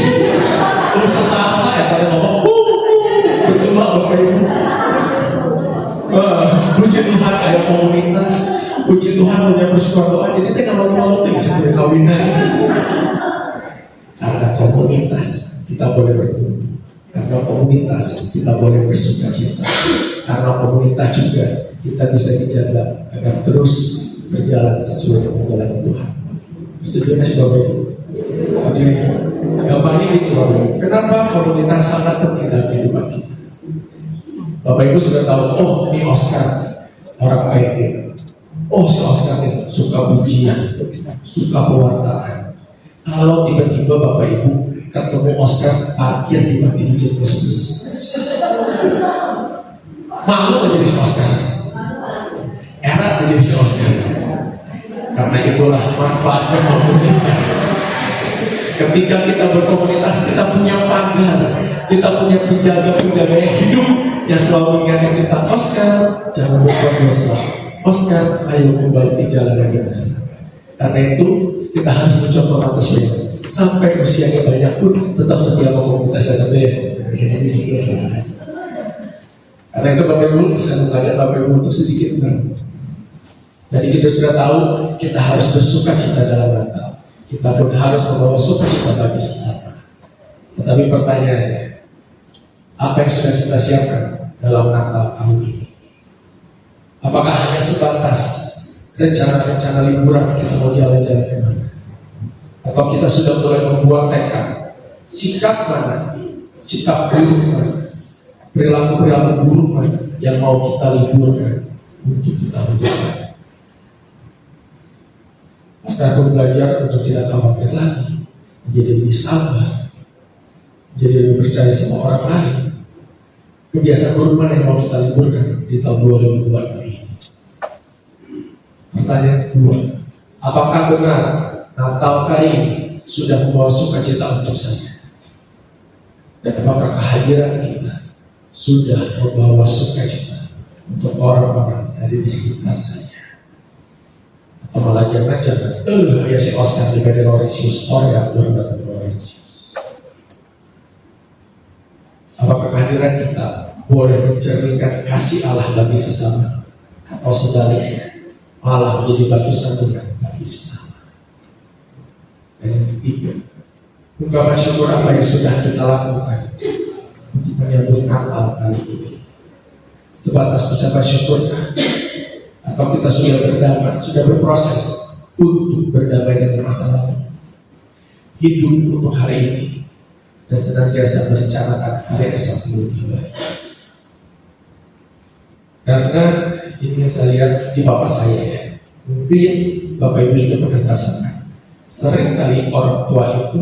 Terus sesaha ya pada ngomong, berdua Bapak Ibu. Puji Tuhan ada komunitas, puji Tuhan punya persuara doa. Jadi kita malu-malu sebenarnya kawinan. Karena komunitas kita boleh berkumpul. Karena komunitas kita boleh bersuka cita. Karena komunitas juga kita bisa dijaga agar terus berjalan sesuai dengan jalan Tuhan. Setuju nggak sih Bapak Ibu? Oke. Gampangnya gini Bapak Ibu. Kenapa komunitas sangat penting dalam kehidupan kita? Bapak Ibu sudah tahu, oh ini Oscar orang IT. Oh si Oscar itu suka pujian, suka pewartaan. Kalau tiba-tiba Bapak Ibu ketemu Oscar parkir di masjid Yesus, malu menjadi si Oscar, erat menjadi si Oscar. Karena itulah manfaatnya komunitas. Ketika kita berkomunitas, kita punya pagar, kita punya penjaga-penjaga yang hidup yang selalu mengingatkan kita, Oscar, jangan berbuat dosa. Oscar, ayo kembali di jalan yang benar. Karena itu kita harus mencontoh atas mereka. Sampai usianya banyak pun tetap setia sama komunitas yang ada ya. Karena itu Bapak Ibu, saya mengajak Bapak Ibu untuk sedikit merenung. Jadi kita sudah tahu kita harus bersuka cita dalam Natal. Kita pun harus membawa sukacita bagi sesama. Tetapi pertanyaannya, apa yang sudah kita siapkan dalam Natal tahun ini? Apakah hanya sebatas rencana-rencana liburan kita mau jalan-jalan kemana? Atau kita sudah mulai membuat tekad sikap mana, sikap buruk mana, perilaku-perilaku buruk mana yang mau kita liburkan untuk kita liburkan? Sekarang pun belajar untuk tidak khawatir lagi, menjadi lebih sabar, menjadi lebih percaya sama orang lain. Kebiasaan buruk mana yang mau kita liburkan di tahun 2002 ini? Pertanyaan kedua, apakah benar Natal kali ini sudah membawa sukacita untuk saya? Dan apakah kehadiran kita sudah membawa sukacita untuk orang-orang yang ada di sekitar saya? Atau malah jangan-jangan, ya si Oscar diberi Laurentius, orang yang datang Laurentius. Apakah kehadiran kita boleh mencerminkan kasih Allah bagi sesama, atau sebaliknya malah menjadi batu sandungan bagi sesama? Dan yang ketiga, ungkapan syukur apa yang sudah kita lakukan untuk menyambut Natal kali ini? Sebatas ucapan syukurkah? Atau kita sudah berdamai, sudah berproses untuk berdamai dengan masa lalu, hidup untuk hari ini, dan senantiasa merencanakan hari esok yang lebih baik? Karena ini yang saya lihat di bapak saya ya, mungkin Bapak Ibu juga pernah merasakan, seringkali orang tua itu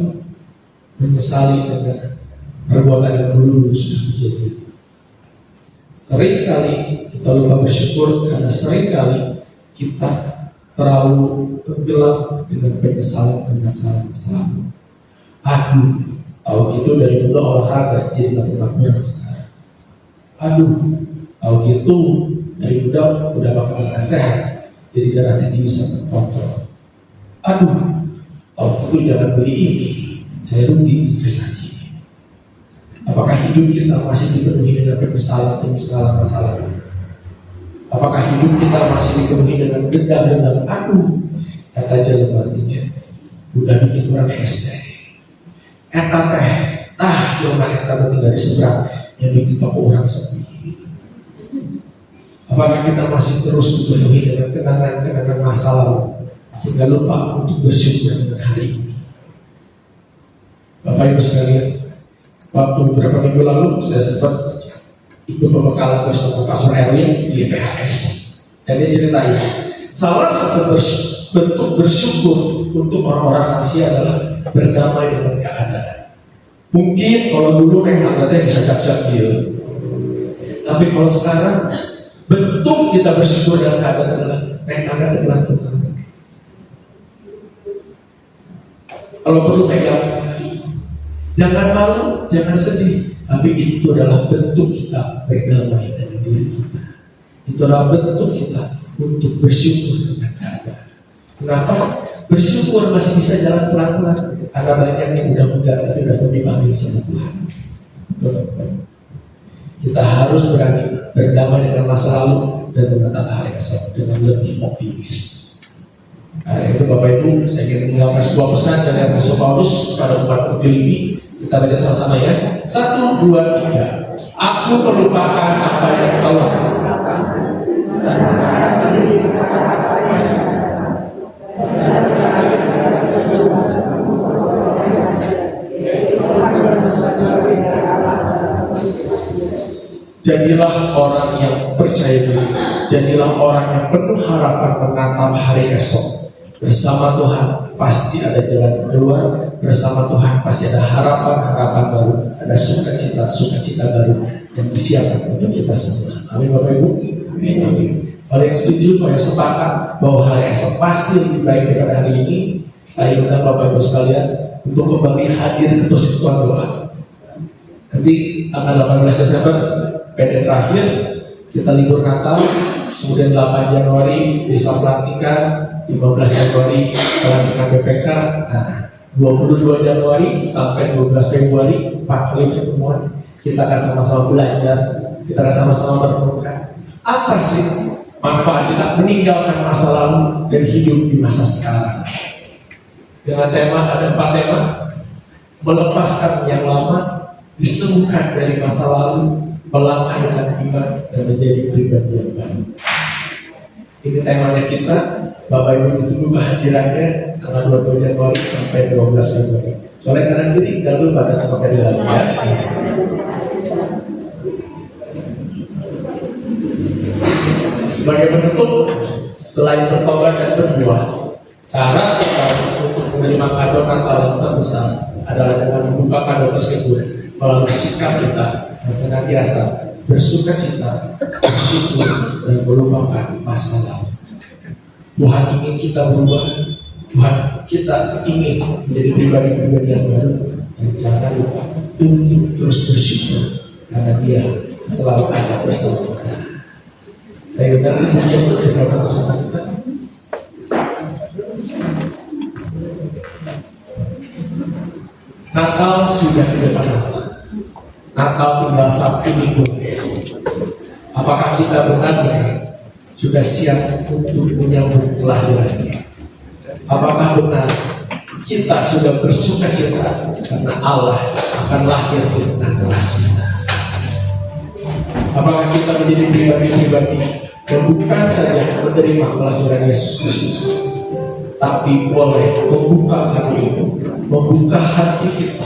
menyesali dengan perbuatan yang dulu sudah kejadian. Seringkali kita lupa bersyukur karena seringkali kita terlalu tenggelam dengan penyesalan masa lalu. Aduh, kalau gitu dari dulu olahraga jadi nggak pernah kurang sekarang. Aduh, kalau gitu dari muda udah makan makanan sehat jadi darah tinggi bisa terkontrol. Aduh, kalau gitu jangan beli ini, saya rugi investasi. Apakah hidup kita masih dipenuhi dengan penyesalan masa lalu? Apakah hidup kita masih dipenuhi dengan dendam? Aduh, kata jalan batinnya udah bikin orang hese. Eta teh, jalan eta batin dari seberang yang bikin toko orang sepi. Apakah kita masih terus dipenuhi dengan kenangan masa lalu sehingga lupa untuk bersyukur dengan hari ini? Bapak Ibu sekalian, waktu beberapa minggu lalu saya sempat ikut pembekalan bersama Pastor Erwin di PHS, dan dia ceritain salah satu bentuk bersyukur untuk orang-orang lansia adalah berdamai dengan keadaan, Mungkin kalau dulu naik tangga bisa cak-cakil, tapi kalau sekarang bentuk kita bersyukur dalam keadaan adalah naik tangga adalah Tuhan. Kalau perlu pegang, jangan malu, jangan sedih, tapi itu adalah bentuk kita berdamai dengan diri kita. Itu adalah bentuk kita untuk bersyukur dengan keadaan. Kenapa? Bersyukur masih bisa jalan pelan-pelan, karena banyak yang muda-muda tapi udah dipanggil sama Tuhan. Kita harus berani berdamai dengan masa lalu dan menatap hari esok dengan lebih optimis. Karena itu Bapak Ibu, saya ingin menyampaikan sebuah pesan dari Rasul Paulus kepada umat Filipi. Kita baca sama-sama ya. 1, 2, 3. Aku melupakan apa yang telah. Jadilah orang yang percaya diri. Jadilah orang yang penuh harapan menatap hari esok. Bersama Tuhan pasti ada jalan keluar. Bersama Tuhan pasti ada harapan-harapan baru. Ada sukacita baru yang disiapkan untuk kita semua. Amin Bapak Ibu. Amin. Kalau yang setuju, kalau yang sepakat bahwa hari esok pasti lebih baik daripada hari ini, saya undang Bapak Ibu sekalian untuk kembali hadir ke persekutuan doa. Nanti tanggal 18 Desember PD terakhir, kita libur Natal, kemudian 8 Januari bisa pelantikan, 15 Januari pelantikan BPK, nah 22 Januari sampai 12 Februari 4 kali pertemuan. Kita akan sama-sama belajar, kita akan sama-sama merenungkan apa sih manfaat kita meninggalkan masa lalu dan hidup di masa sekarang. Dengan tema, ada 4 tema: melepaskan yang lama, disembuhkan dari masa lalu, melangkah dengan iman, dan menjadi pribadi yang baru. Ini temanya kita. Bapak Ibu ditunggu kehadirannya tanggal 22 Januari sampai 12 Februari. Soalnya kanan kiri, jangan lupa datang pakai di lagi ya. Sebagai penutup, selain bertobat dan berdoa, cara kita untuk menerima kado Natal yang terbesar adalah dengan membuka kado tersebut melalui sikap kita yang senantiasa bersuka cita, bersyukur, dan melupakan masa lalu. Tuhan ingin kita berubah, Tuhan kita ingin menjadi pribadi-pribadi yang baru, dan jangan lupa untuk terus bersyukur karena Dia selalu ada bersama kita. Saya undang yang berdoa bersama kita. Natal sudah di depan mata. Natal tinggal 1 minggu. Apakah kita benar-benar sudah siap untuk menyambut kelahirannya? Apakah benar kita sudah bersuka cita karena Allah akan lahir di tengah-tengah kita? Apakah kita menjadi pribadi-pribadi yang bukan saja menerima kelahiran Yesus Kristus, tapi boleh membuka hati itu, membuka hati kita,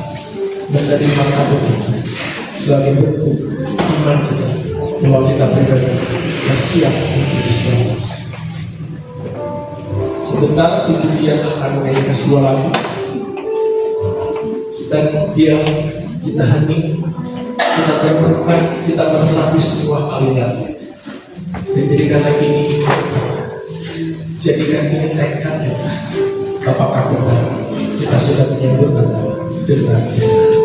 menerima kado itu sebagai bentuk iman kita bahwa kita pribadi yang siap untuk diselamatkan. Sebentar di pujian akan menyanyikan sebuah lagu. Kita diam, kita hening, kita berdoa, kita meresapi sebuah aliran. Dan jadikan ini tekad kita. Apakah benar kita sudah menyambut Natal dengan benar? Kita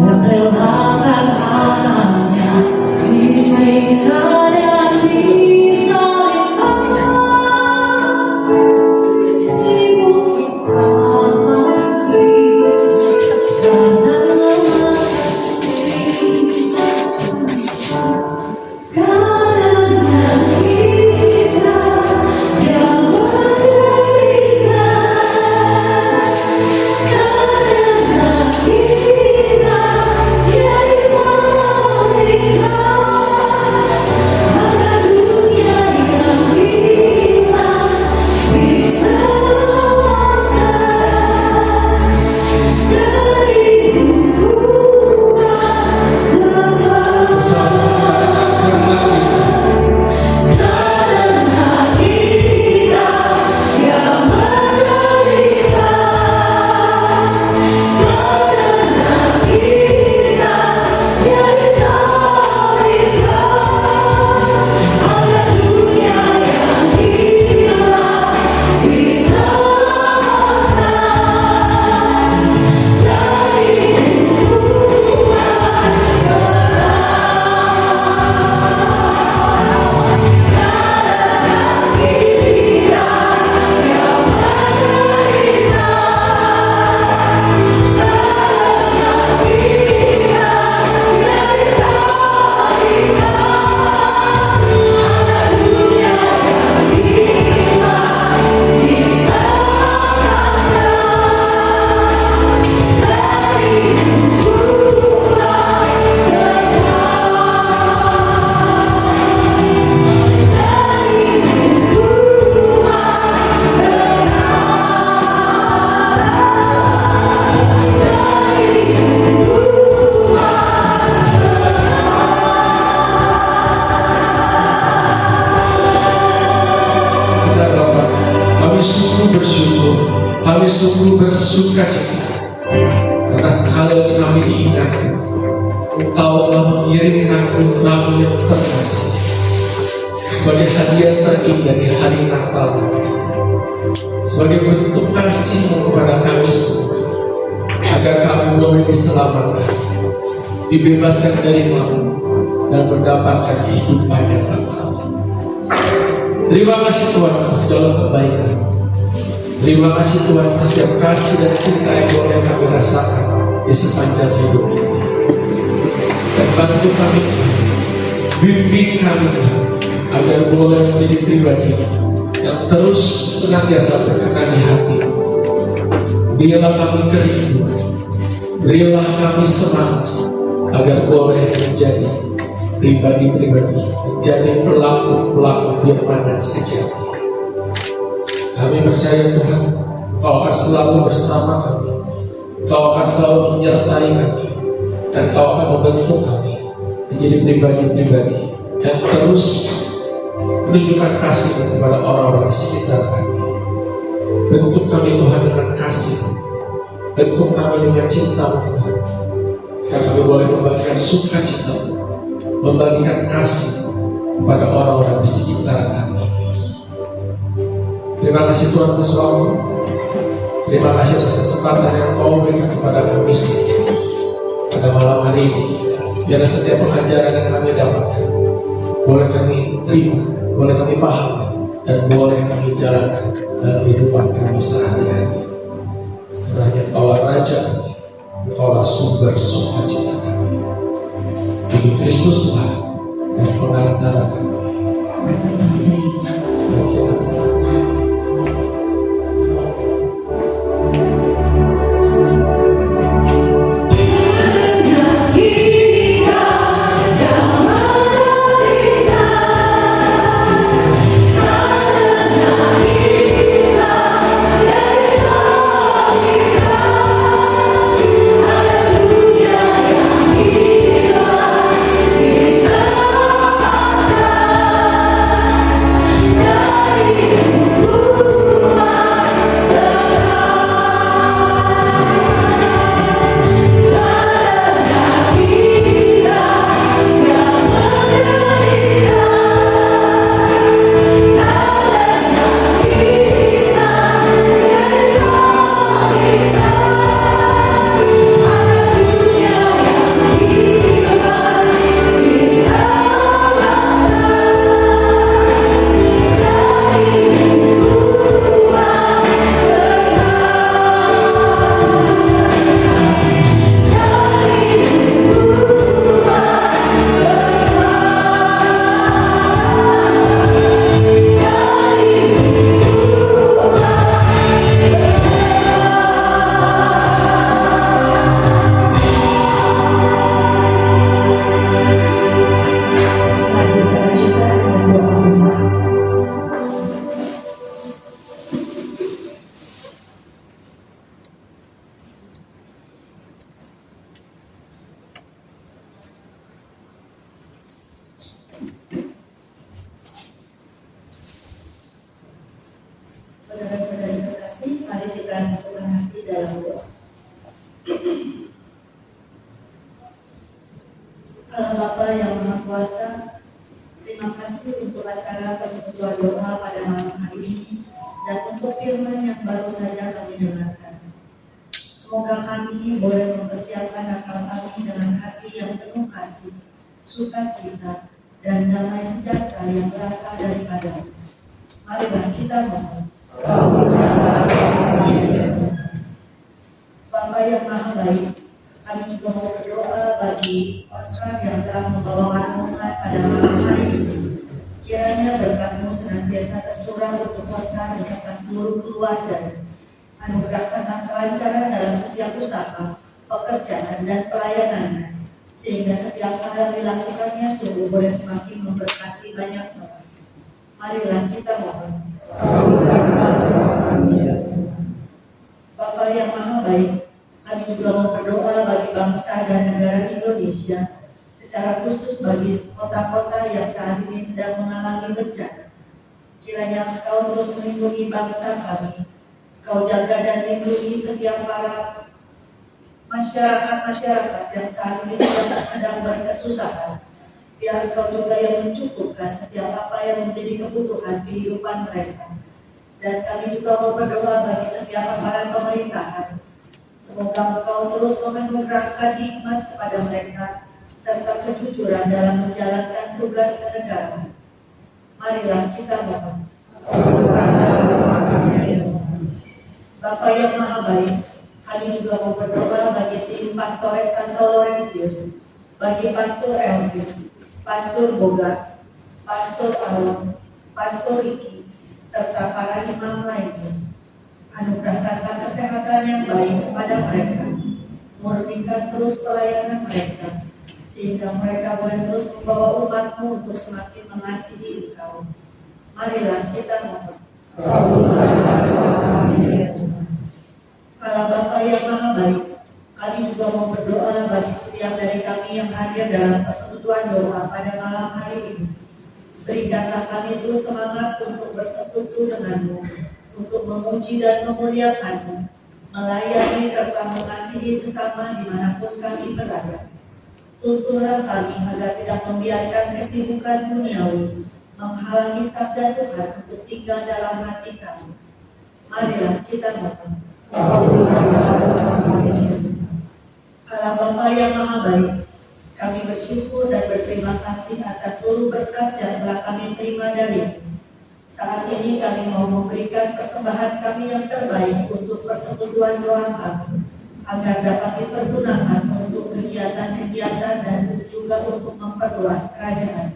yang relakan anaknya disiksa dan disalibkan di bukit Kalvari karena karena kita yang menderita, karena kita yang disalibkan, maka dunia yang kita diselamatkan dari hukuman kekal. Karena kita yang menderita, karena kita yang disalibkan, maka dunia yang hilang diselamatkan dari Kita doa, kami sungguh bersyukur, kami sungguh bersuka cita karena sekali kami diingatkan Engkau telah mengirimkan putramu yang terkasih sebagai hadiah terindah di hari Natal nanti, sebagai bentuk kasih-Mu kepada kami semua, agar kami boleh diselamatkan, dibebaskan dari maut, dan mendapatkan kehidupan yang kekal. Terima kasih Tuhan atas segala kebaikan. Terima kasih Tuhan atas setiap kasih dan cinta yang boleh kami rasakan di sepanjang hidup ini. Dan bantu kami, bimbing kami Tuhan, agar boleh menjadi pribadi yang terus senantiasa berkenan di hati. Berilah kami kerinduan, berilah kami semangat, agar boleh menjadi pribadi-pribadi, menjadi pelaku-pelaku firman dan sejati. Kami percaya Tuhan, Kau akan selalu bersama kami, Kau akan selalu menyertai kami, dan Kau akan membentuk kami menjadi pribadi-pribadi yang terus menunjukkan kasih kepada orang-orang di sekitar kami. Bentuk kami Tuhan dengan kasih, bentuk kami dengan cinta Tuhan. Sekarang kami boleh membagikan sukacita, membagikan kasih kepada orang-orang di sekitar kami. Terima kasih Tuhan atas waktu. Terima kasih atas kesempatan yang Kau berikan kepada kami pada malam hari ini. Biar setiap pengajaran yang kami dapatkan boleh kami terima, boleh kami pahami, dan boleh kami jalankan dalam kehidupan kami sehari-hari. Karena hanya Kau Raja kami, Kau sumber sukacita kami. Demi Kristus Tuhan dan pengantara kami. Sebagai Saudara-saudari terkasih, mari kita satukan hati dalam doa. Allah Bapa yang Maha Kuasa, terima kasih untuk acara persekutuan doa pada malam hari ini dan untuk firman yang baru saja kami dengarkan. Semoga kami boleh mempersiapkan akal kami dengan hati yang penuh kasih, sukacita, dan damai sejahtera yang berasal daripada-Mu. Marilah kita mohon. Bapa yang Maha Baik, kami juga mau berdoa bagi Oscar yang telah membawakan umat pada malam hari ini. Kiranya berkat-Mu senantiasa tercurah untuk Oscar beserta seluruh keluarga. Anugerahkanlah kelancaran dalam setiap usaha, pekerjaan, dan pelayanannya, sehingga setiap hal yang dilakukannya sungguh boleh semakin memberkati banyak orang. Marilah kita mohon. Bapa yang Maha Baik, kami juga mau berdoa bagi bangsa dan negara Indonesia, secara khusus bagi kota-kota yang saat ini sedang mengalami bencana. Kiranya Engkau terus melindungi bangsa kami. Kau jaga dan lindungi setiap para masyarakat yang saat ini sedang berkesusahan. Biar Engkau juga yang mencukupkan setiap apa yang menjadi kebutuhan kehidupan mereka. Dan kami juga mau berdoa bagi setiap aparat pemerintahan. Semoga Engkau terus menganugerahkan hikmat kepada mereka serta kejujuran dalam menjalankan tugas kenegaraan. Marilah kita mohon. Bapa yang Maha Baik, kami juga mau berdoa bagi tim Pastores Santo Laurentius, bagi Pastor Elvin, Pastor Bogart, Pastor Alon, Pastor Riki, serta para imam lainnya. Anugerahkanlah kesehatan yang baik kepada mereka, murnikan terus pelayanan mereka, sehingga mereka boleh terus membawa umat-Mu untuk semakin mengasihi Engkau. Marilah kita mohon. Allah Bapa yang Maha Baik, kami juga mau berdoa bagi setiap dari kami yang hadir dalam persekutuan doa pada malam hari ini. Berikanlah kami terus semangat untuk bersekutu dengan-Mu, untuk memuji dan memuliakan-Mu, melayani serta mengasihi sesama dimanapun kami berada. Tuntunlah kami agar tidak membiarkan kesibukan duniawi menghalangi sabda Tuhan untuk tinggal dalam hati kami. Marilah kita mohon. Allah Bapa yang Maha Baik, kami bersyukur dan berterima kasih atas seluruh berkat yang telah kami terima dari-Mu. Saat ini kami mau memberikan persembahan kami yang terbaik untuk persekutuan doa kami, agar dapat dipergunakan untuk kegiatan-kegiatan dan juga untuk memperluas kerajaan.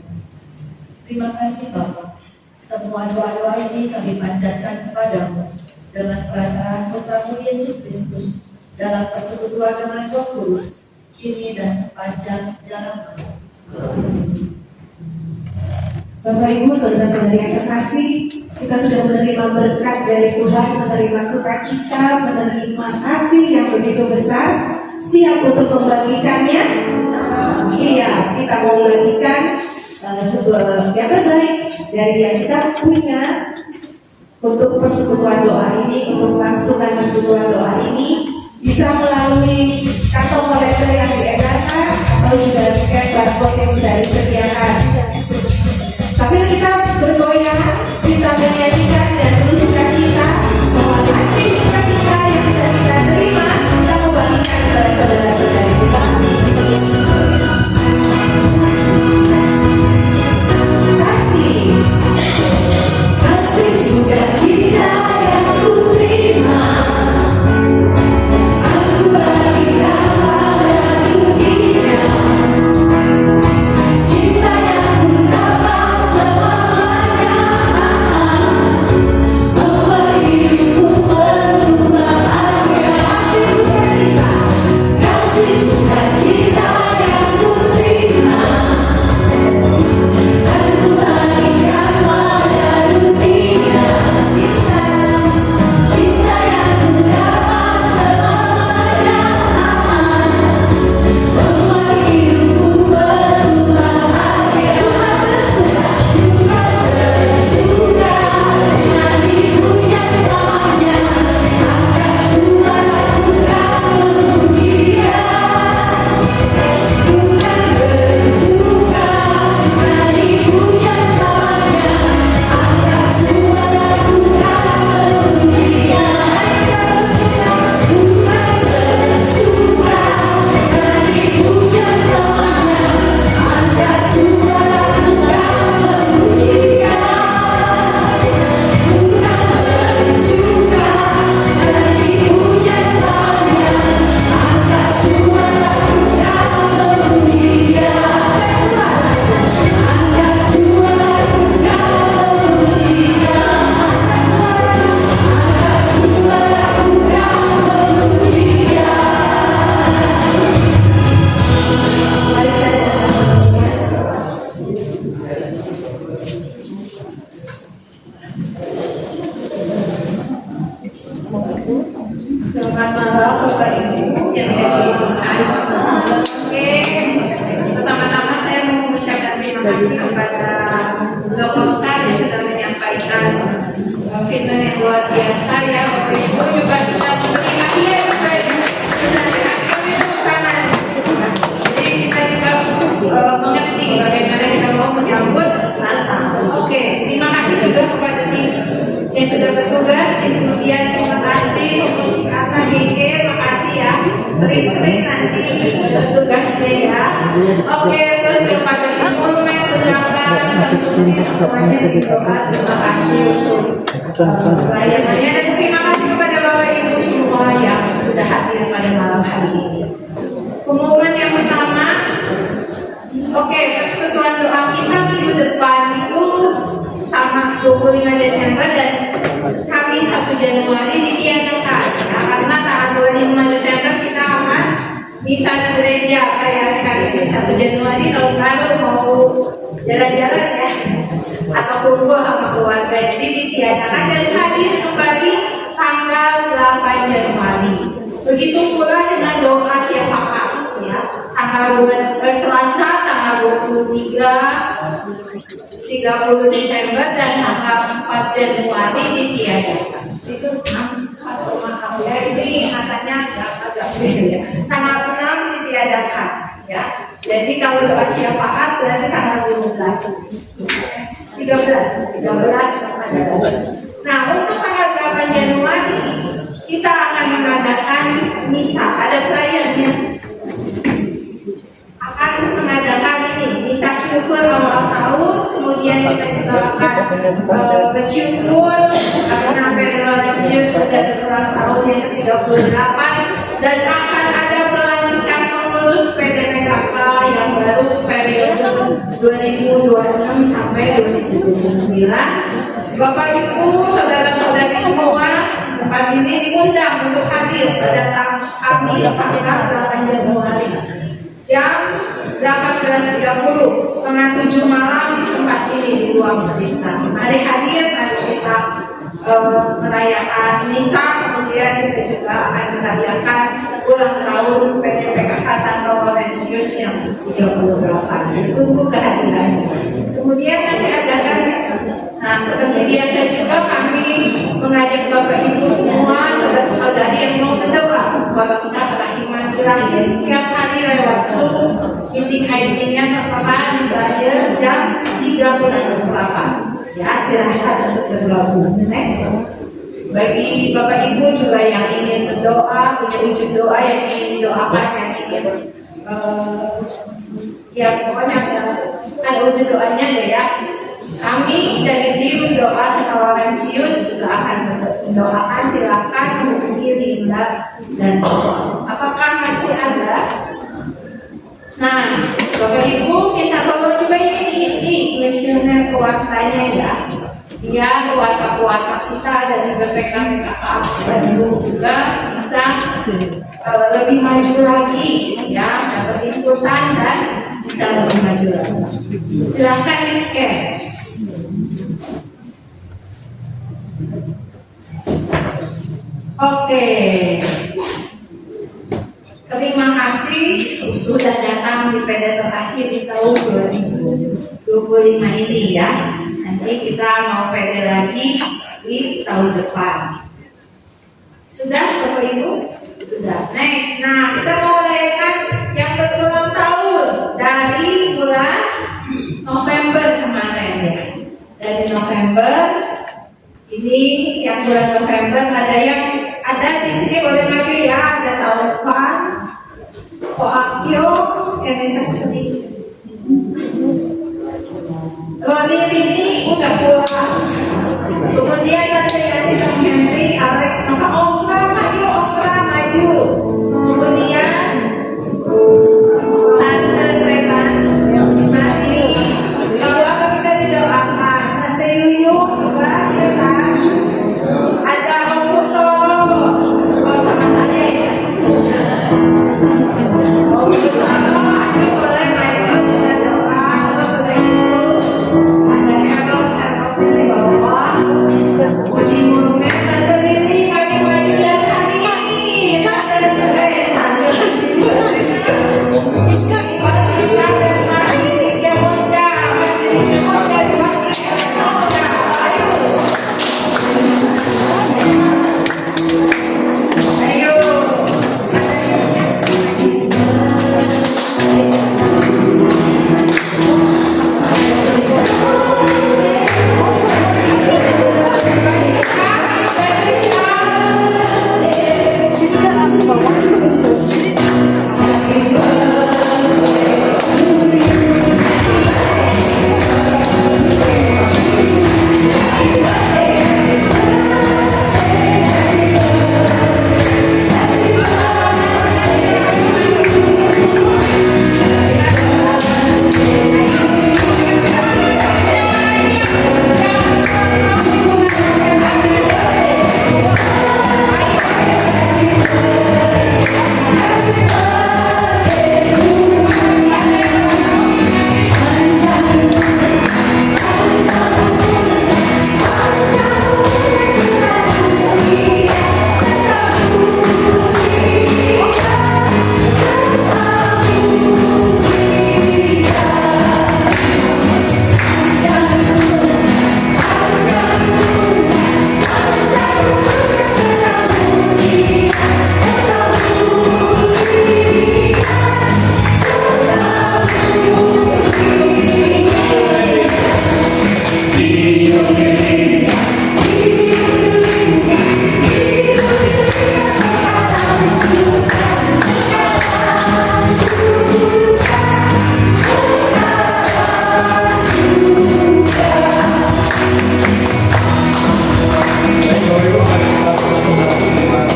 Terima kasih Bapa. Semua doa-doa ini kami panjatkan kepadamu dengan perantaraan Putra-Mu Yesus Kristus dalam persekutuan dengan Roh Kudus, kini dan sepanjang segala masa. Bapak Ibu, saudara-saudari yang terkasih, kita sudah menerima berkat dari Tuhan, menerima sukacita, menerima kasih yang begitu besar. Siap untuk membagikannya? Siap, kita mau membagikan sebuah yang terbaik dari yang kita punya untuk persekutuan doa ini, untuk langsungan persekutuan doa ini, bisa melalui kantong kolektor yang diedarkan atau juga scan barcode yang sudah disediakan. Sambil kita bergoyang, kita menyanyikan dan terus sukacita, mohon kasih sukacita yang sudah kita terima, kita membagikan kepada saudara-saudari kita. Kasih sukacita yang ku terima, aku malam Bapak Ibu yang dikasih Tuhan. Oke, pertama-tama saya mau mengucapkan terima kasih kepada Bro Oscar yang sudah menyampaikan firman yang luar biasa ya. Bapak Ibu juga sudah memberi hadiah kepada sudah dikasih tangan. Jadi kita juga mengerti bagaimana kita mau menyambut Natal. Oke, terima kasih juga kepada tim yang sudah bertugas. Kemudian terima kasih musik Ata Hege, makasih ya. Sering-sering nanti tugasnya ya. Oke, terus kepada informan, pejabat, konsumsi semuanya berdoa. Terima kasih untuk pelayanannya dan terima kasih kepada Bapak Ibu semua yang sudah hadir pada malam hari ini. Pengumuman yang pertama, oke, persekutuan doa kita minggu depan itu sama 25 Desember dan kami 1 Januari ditiadakan ya, karena tanggal 25 Desember kita akan misa di gereja kayak kami 1 Januari tahun lalu mau jalan-jalan ya atau kumpul sama keluarga, jadi ditiadakan dan hadir kembali tanggal 8 Januari. Begitu pula dengan doa syafaat ya, tanggal Selasa tanggal 30 Desember dan tanggal 4 Januari ditiadakan. Itu maaf ya, ini ingatannya agak beda ya. Tanggal 6 ditiadakan ya. Jadi kalau doa syafaat berarti tanggal 13. Nah, untuk tanggal 8 Januari kita akan mengadakan misa, ada pelayannya. Akan mengadakan ini misa syukur awal tahun, kemudian kita juga akan bersyukur karena Peri Laurentius sudah berulang tahun yang ke-38 dan akan ada pelantikan pengurus PDPKK yang baru periode 2026 sampai 2029. Bapak Ibu, saudara-saudari semua, tempat ini diundang untuk hadir pada Kamis tanggal 8 Januari jam 18.30 setengah 7 malam di tempat ini di ruang Kristen. Mari hadir, mari kita merayakan misa, kemudian kita juga akan merayakan ulang tahun PDPKK Santo Laurentius yang 38. Tunggu kehadirannya. Kemudian masih ada kan? Nah, seperti biasa juga kami mengajak Bapak Ibu semua, saudara-saudari yang mau berdoa, kalau kita berakhir lagi setiap hari lewat Zoom, meeting ID-nya tertera dibayar jam 3:08. Ya, silahkan untuk bergabung. Next. Bagi Bapak Ibu juga yang ingin berdoa, punya wujud doa yang ingin didoakan, yang ingin ya pokoknya ada wujud doanya deh ya. Kami dari tim doa Santo Laurentius juga akan mendoakan, silakan menghubungi Linda dan apakah masih ada? Nah, Bapak Ibu kita tolong juga ini diisi kuesioner kuasanya ya. Ya, kuota kita dari BPK Bandung juga bisa lebih maju lagi ya, dapat inputan dan bisa lebih maju lagi. Silahkan di-scan. Oke. Terima kasih sudah datang di PD terakhir di tahun 2025 ini ya. Nanti kita mau PD lagi di tahun depan. Sudah Bapak Ibu? Sudah. Next. Nah, kita mau merayakan yang berulang tahun dari bulan November kemarin ya. Dari November ini yang bulan November ada di sini boleh maju ya, ada Sawan, Koakyo, Anniversary. Roni Rini udah pulang. Kemudian ada Yanis sama Henry, Alex, maka Okra maju. Kemudian Tante Sretan, mari. Kalau apa kita didoakan, Tante Yuyu juga ya kan. Ada Om Puto, sama saya ya. Om Puto, ayo boleh maju kita doa. Terus ada Carol di bawah. Puji monumen Tante Lili, mari silakan.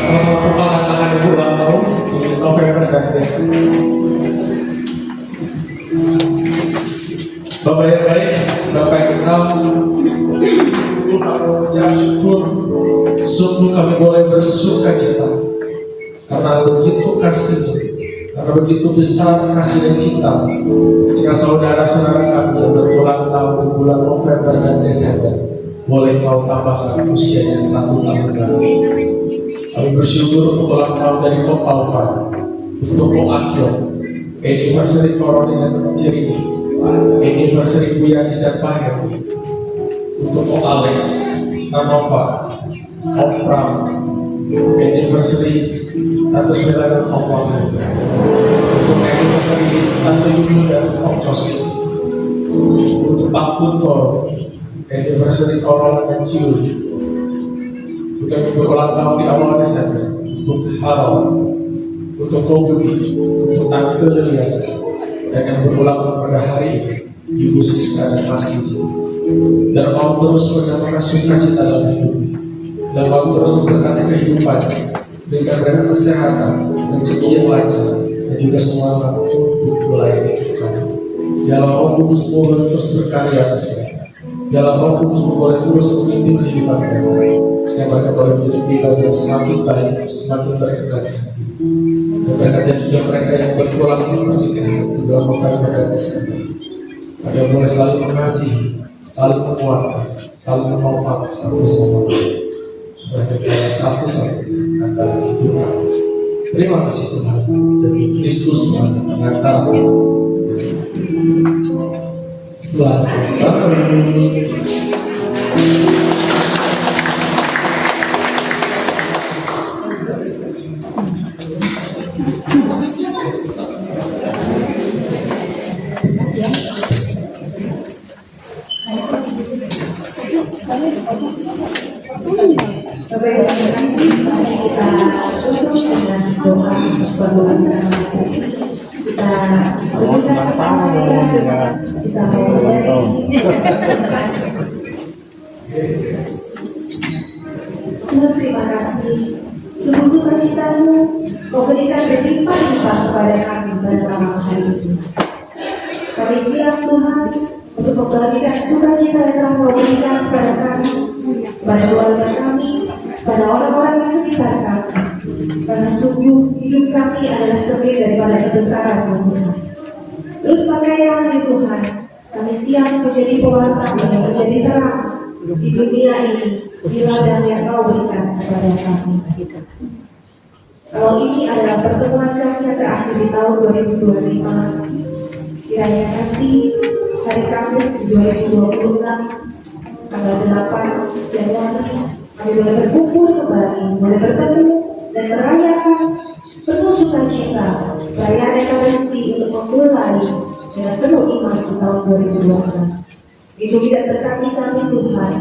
Sama-sama pertolongan tangan ibu ulang tahun di November dan Desember. Bapak yang baik, Bapak yang kenal, mengucap syukur, sungguh kami boleh bersuka cita karena begitu kasih, karena begitu besar kasih dan cinta, sehingga saudara-saudara kami yang berulang tahun di bulan November dan Desember boleh kau tambahkan usianya 1 tahun lagi. Kami bersyukur untuk ulang tahun dari Ko Alvan, untuk Ko Akyo, anniversary Koroni dan Jeremy, anniversary Bu Yanis dan Pak Heru, untuk Ko Alex, Nanova, Om Pram, anniversary Tante Smila dan Om Wahyu, untuk anniversary Tante Yuni dan Om Cosi, untuk Pak Kunto, anniversary Corona dan Ciu, untuk berulang tahun di awal Desember, untuk Harold, untuk Kobudi, untuk Tante Lilian, dan yang berulang tahun pada hari ini, Ibu Siska dan Mas Kiki. Dan mau terus menambahkan sukacita dalam hidupnya, dan mau terus memberkati kehidupan, berikan mereka kesehatan, rezeki yang lancar, dan juga semangat untuk melayani Tuhan. Biarlah Roh Kudus boleh terus berkarya atas mereka. Biarlah Roh Kudus boleh terus memimpin kehidupan mereka, sehingga mereka boleh menjadi pribadi yang semakin baik, semakin berkenan di hati. Dan berkatnya juga mereka yang berpulang di pernikahan di dalam November dan Desember, agar boleh selalu mengasihi, saling menguatkan, saling memanfaatkan satu sama lain, dan satu sama lain antara hidup. Terima kasih Tuhan, demi Kristus Tuhan mengantar selamat datang. Tuhan, terima kasih. Sungguh sukacitamu Kau berikan berlimpah-limpah kepada kami pada malam hari ini. Kami siap Tuhan untuk membagikan sukacita yang telah Kau berikan kepada kami, kepada keluarga kami, pada orang-orang di sekitar kami. Karena sungguh hidup kami adalah cermin daripada kebesaran Tuhan. Terus pakai kami Tuhan, kami siap menjadi pewarta yang menjadi terang di dunia ini, di ladang yang Kau berikan kepada kami. Kalau ini adalah pertemuan kami yang terakhir di tahun 2025, kiranya nanti hari Kamis 2026 tanggal 8 Januari kami boleh berkumpul kembali, boleh bertemu dan merayakan penuh sukacita perayaan Ekaristi untuk memulai dengan penuh iman di tahun 2026. Itu tidak berkati kami Tuhan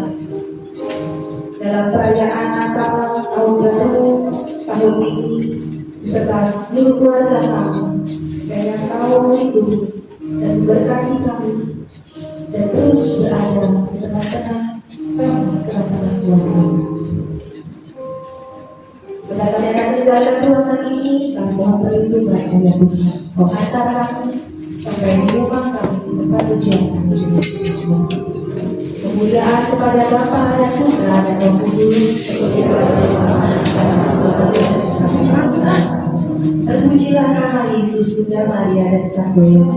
dalam perayaan Natal tahun baru tahun ini beserta seluruh keluarga kami, dan Kau melindungi dan berkati kami dan terus berada di tengah-tengah kami, tengah-tengah keluarga. Sebentar kami akan meninggalkan ruangan ini, kami mohon perlindungan oleh Tuhan. Kau hantar kami sampai di rumah kami di tempat tujuan kami. Kemuliaan kepada Bapa dan Putra dan Roh Kudus seperti terpujilah nama Yesus, Bunda Maria dan Sang Yesus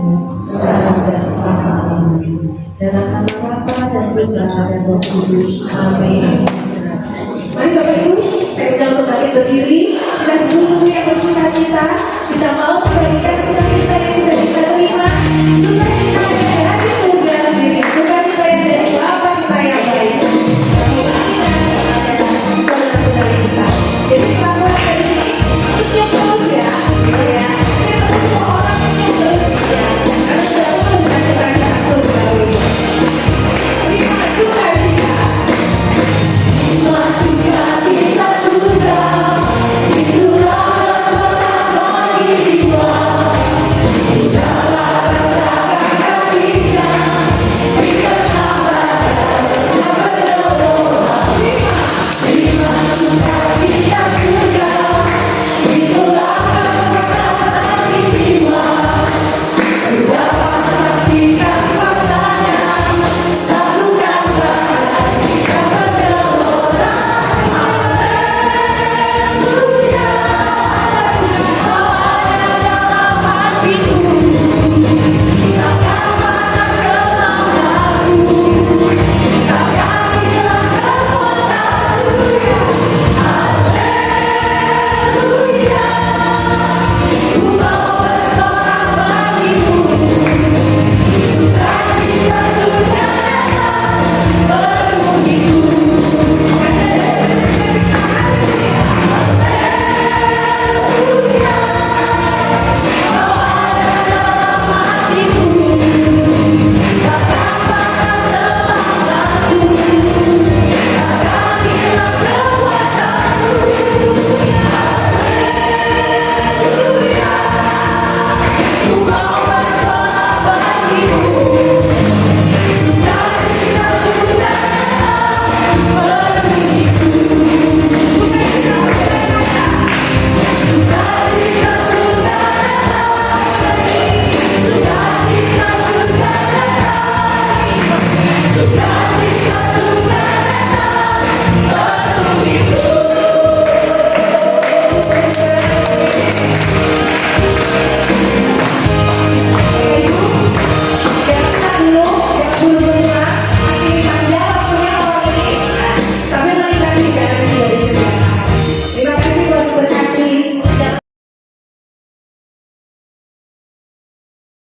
sekarang dan selamanya. Dalam nama Bapa dan Putra dan Roh Kudus. Amin. Mari Bapak Ibu, saya undang untuk bangkit berdiri. Kita sungguh-sungguh yang bersuka cita